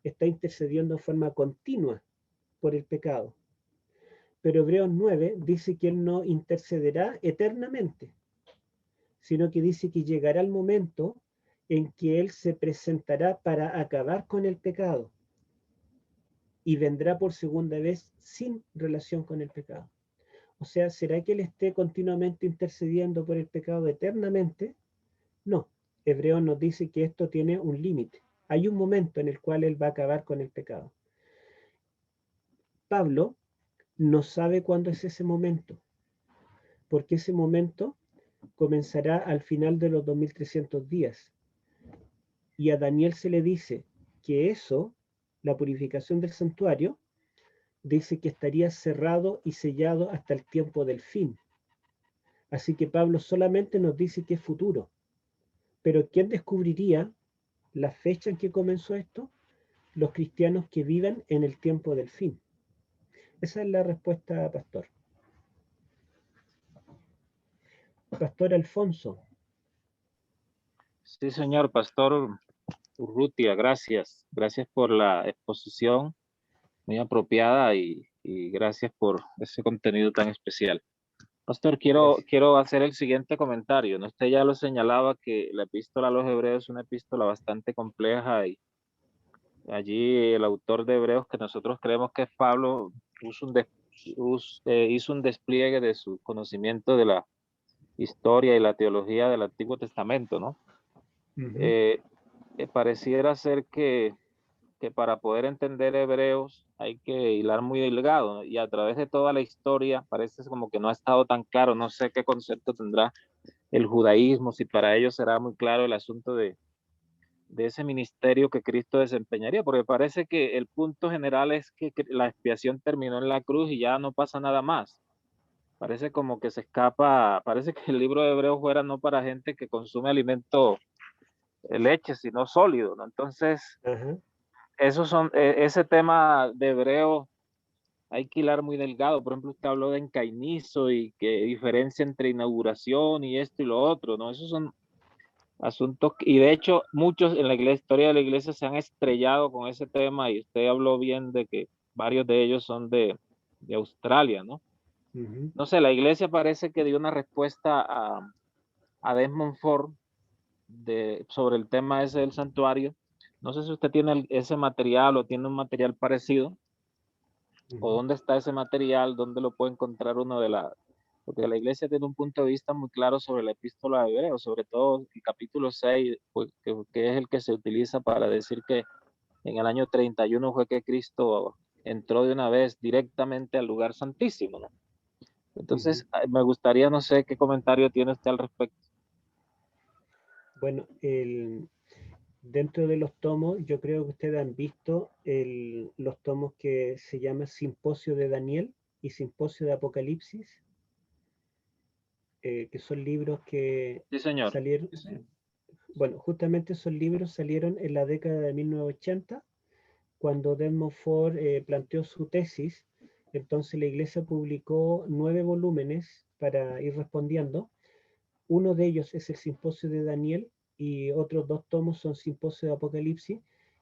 Está intercediendo de forma continua por el pecado. Pero Hebreos 9 dice que Él no intercederá eternamente, sino que dice que llegará el momento en que Él se presentará para acabar con el pecado y vendrá por segunda vez sin relación con el pecado. O sea, ¿será que Él esté continuamente intercediendo por el pecado eternamente? No. Hebreos nos dice que esto tiene un límite. Hay un momento en el cual Él va a acabar con el pecado. Pablo no sabe cuándo es ese momento, porque ese momento comenzará al final de los 2300 días. Y a Daniel se le dice que eso, la purificación del santuario, dice que estaría cerrado y sellado hasta el tiempo del fin. Así que Pablo solamente nos dice que es futuro. Pero ¿quién descubriría la fecha en que comenzó esto? Los cristianos que vivan en el tiempo del fin. Esa es la respuesta, Pastor. Pastor Alfonso. Sí, señor Pastor Urrutia, gracias. Gracias por la exposición muy apropiada y gracias por ese contenido tan especial. Pastor, quiero hacer el siguiente comentario. ¿No? Usted ya lo señalaba que la epístola a los Hebreos es una epístola bastante compleja y allí el autor de Hebreos, que nosotros creemos que es Pablo, hizo un despliegue de su conocimiento de la historia y la teología del Antiguo Testamento, ¿no? Pareciera ser que para poder entender Hebreos hay que hilar muy delgado, ¿no? Y a través de toda la historia parece como que no ha estado tan claro. No sé qué concepto tendrá el judaísmo, si para ellos será muy claro el asunto de ese ministerio que Cristo desempeñaría, porque parece que el punto general es que la expiación terminó en la cruz y ya no pasa nada más. Parece como que se escapa, parece que el libro de Hebreos fuera no para gente que consume alimento, leche, sino sólido, ¿no? Entonces, ese tema de Hebreos hay que hilar muy delgado. Por ejemplo, usted habló de encainizo y que diferencia entre inauguración y esto y lo otro, ¿no? Esos son asuntos, y de hecho muchos en la historia de la iglesia se han estrellado con ese tema, y usted habló bien de que varios de ellos son de Australia, ¿no? No sé, la iglesia parece que dio una respuesta a Desmond Ford sobre el tema ese del santuario. No sé si usted tiene ese material o tiene un material parecido, o dónde está ese material, dónde lo puede encontrar uno porque la iglesia tiene un punto de vista muy claro sobre la epístola de Hebreos, sobre todo el capítulo 6, pues, que es el que se utiliza para decir que en el año 31 fue que Cristo entró de una vez directamente al lugar santísimo, ¿no? Entonces, me gustaría, no sé qué comentario tiene usted al respecto. Bueno, dentro de los tomos, yo creo que ustedes han visto los tomos que se llama Simposio de Daniel y Simposio de Apocalipsis, que son libros que Sí, señor. salieron. Bueno, justamente esos libros salieron en la década de 1980, cuando Desmond Ford planteó su tesis. Entonces la iglesia publicó 9 volúmenes para ir respondiendo. Uno de ellos es el Simposio de Daniel, y otros 2 tomos son Simposio de Apocalipsis,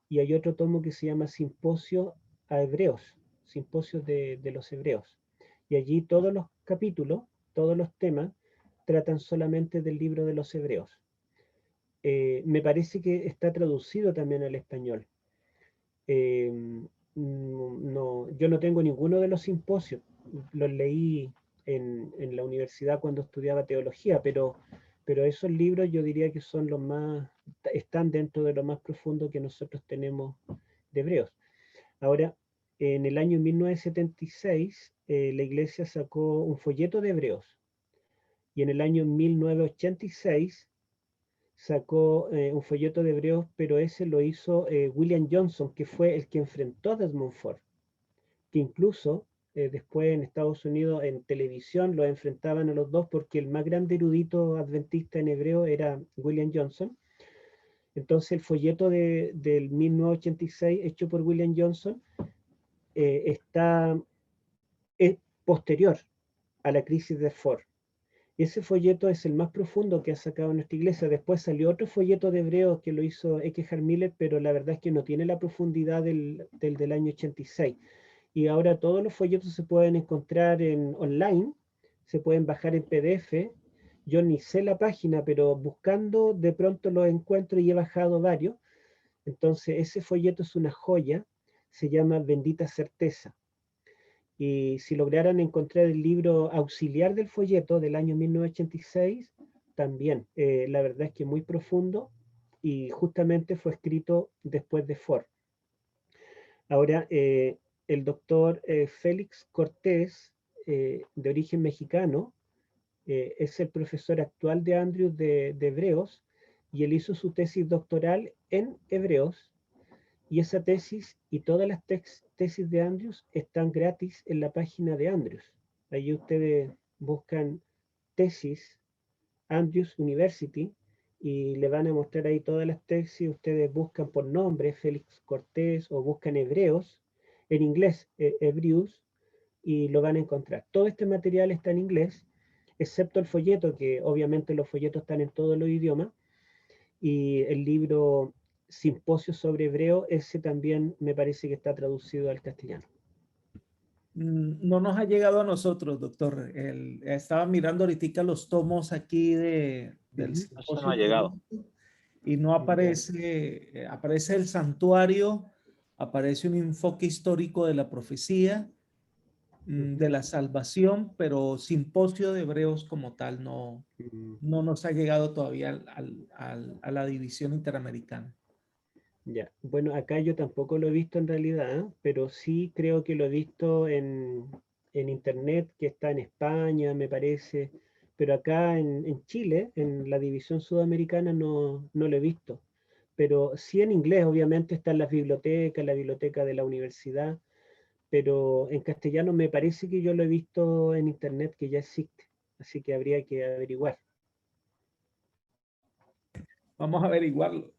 y hay otro tomo que se llama Simposio a Hebreos, Simposio de los Hebreos. Y allí todos los capítulos, todos los temas, tratan solamente del libro de los Hebreos. Me parece que está traducido también al español. No, yo no tengo ninguno de los simposios, los leí en la universidad cuando estudiaba teología, pero esos libros yo diría que son los más, están dentro de lo más profundo que nosotros tenemos de Hebreos. Ahora, en el año 1976, la iglesia sacó un folleto de Hebreos, y en el año 1986 sacó un folleto de Hebreos, pero ese lo hizo William Johnson, que fue el que enfrentó a Desmond Ford, que incluso después en Estados Unidos en televisión lo enfrentaban a los dos, porque el más grande erudito adventista en hebreo era William Johnson. Entonces el folleto del 1986 hecho por William Johnson es posterior a la crisis de Ford. Ese folleto es el más profundo que ha sacado nuestra iglesia. Después salió otro folleto de Hebreos que lo hizo Eckhart Miller, pero la verdad es que no tiene la profundidad del año 86. Y ahora todos los folletos se pueden encontrar online, se pueden bajar en PDF. Yo ni sé la página, pero buscando de pronto los encuentro y he bajado varios. Entonces ese folleto es una joya, se llama Bendita Certeza. Y si lograran encontrar el libro auxiliar del folleto del año 1986, también, la verdad es que muy profundo, y justamente fue escrito después de Ford. Ahora, el doctor Félix Cortés, de origen mexicano, es el profesor actual de Andrews de Hebreos, y él hizo su tesis doctoral en Hebreos. Y esa tesis y todas las tesis de Andrews están gratis en la página de Andrews. Ahí ustedes buscan tesis Andrews University y le van a mostrar ahí todas las tesis. Ustedes buscan por nombre Félix Cortés o buscan Hebreos, en inglés Hebrews, y lo van a encontrar. Todo este material está en inglés, excepto el folleto, que obviamente los folletos están en todos los idiomas, y el libro Simposio sobre Hebreo, ese también me parece que está traducido al castellano. No nos ha llegado a nosotros, doctor. Estaba mirando ahorita los tomos aquí del Eso simposio no ha llegado. y no aparece, aparece el santuario, aparece un enfoque histórico de la profecía, de la salvación, pero simposio de Hebreos como tal no nos ha llegado todavía a la división interamericana. Ya, bueno, acá yo tampoco lo he visto en realidad, ¿eh? Pero sí creo que lo he visto en internet, que está en España, me parece, pero acá en Chile, en la división sudamericana, no lo he visto. Pero sí en inglés, obviamente, está en las bibliotecas, la biblioteca de la universidad, pero en castellano me parece que yo lo he visto en internet, que ya existe, así que habría que averiguar. Vamos a averiguarlo.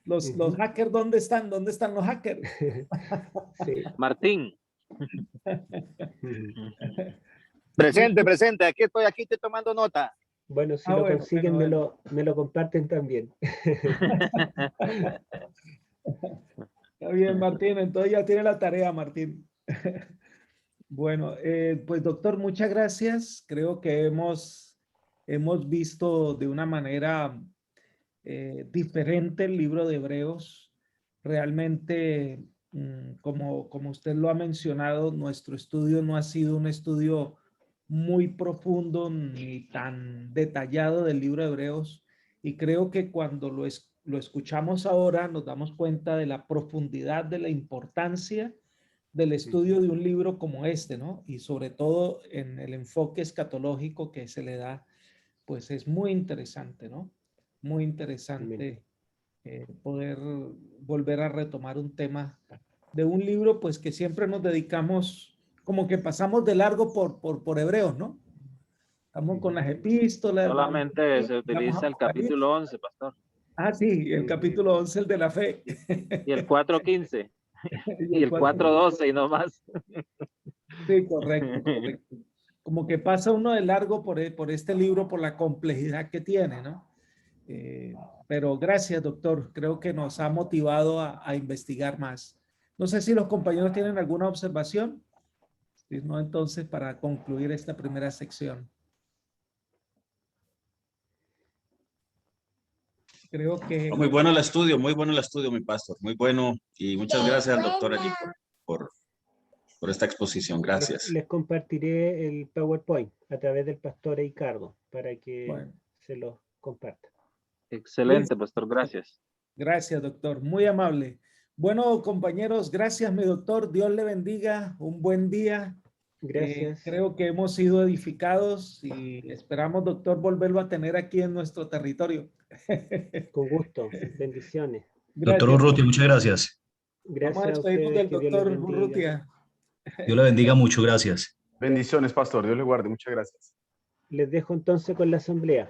Los hackers, ¿dónde están? ¿Dónde están los hackers? Sí. Martín. Presente, presente. Aquí estoy tomando nota. Bueno, si lo bueno, consiguen, bueno. me lo comparten también. Está bien, Martín. Entonces ya tiene la tarea, Martín. Bueno, pues doctor, muchas gracias. Creo que hemos visto de una manera diferente el libro de Hebreos. Realmente, como usted lo ha mencionado, nuestro estudio no ha sido un estudio muy profundo ni tan detallado del libro de Hebreos, y creo que cuando lo escuchamos ahora nos damos cuenta de la profundidad, de la importancia del estudio de un libro como este, ¿no? Y sobre todo en el enfoque escatológico que se le da, pues es muy interesante, ¿no? Muy interesante poder volver a retomar un tema de un libro, pues que siempre nos dedicamos, como que pasamos de largo por Hebreos, ¿no? Estamos con las epístolas. Solamente se utiliza el capítulo 11, pastor. Ah, sí, el capítulo 11, el de la fe. Y el 4:15. Y el 4:12 y no más. Sí, correcto, correcto. Como que pasa uno de largo por este libro, por la complejidad que tiene, ¿no? Pero gracias, doctor. Creo que nos ha motivado a investigar más. No sé si los compañeros tienen alguna observación. Si no, entonces, para concluir esta primera sección. Creo que... Muy bueno el estudio, mi pastor. Muy bueno. Y muchas gracias al doctor allí por esta exposición. Gracias. Les compartiré el PowerPoint a través del pastor Ricardo para que se los comparta. Excelente, pastor. Gracias. Gracias, doctor. Muy amable. Bueno, compañeros, gracias, mi doctor. Dios le bendiga. Un buen día. Gracias. Creo que hemos sido edificados y esperamos, doctor, volverlo a tener aquí en nuestro territorio. Con gusto. Bendiciones. Gracias. Doctor Urrutia, muchas gracias. Gracias Vamos a a despedirnos ustedes. del Que Dios les doctor bendiga. Urrutia. Dios le bendiga mucho. Gracias. Bendiciones, pastor. Dios le guarde. Muchas gracias. Les dejo entonces con la asamblea.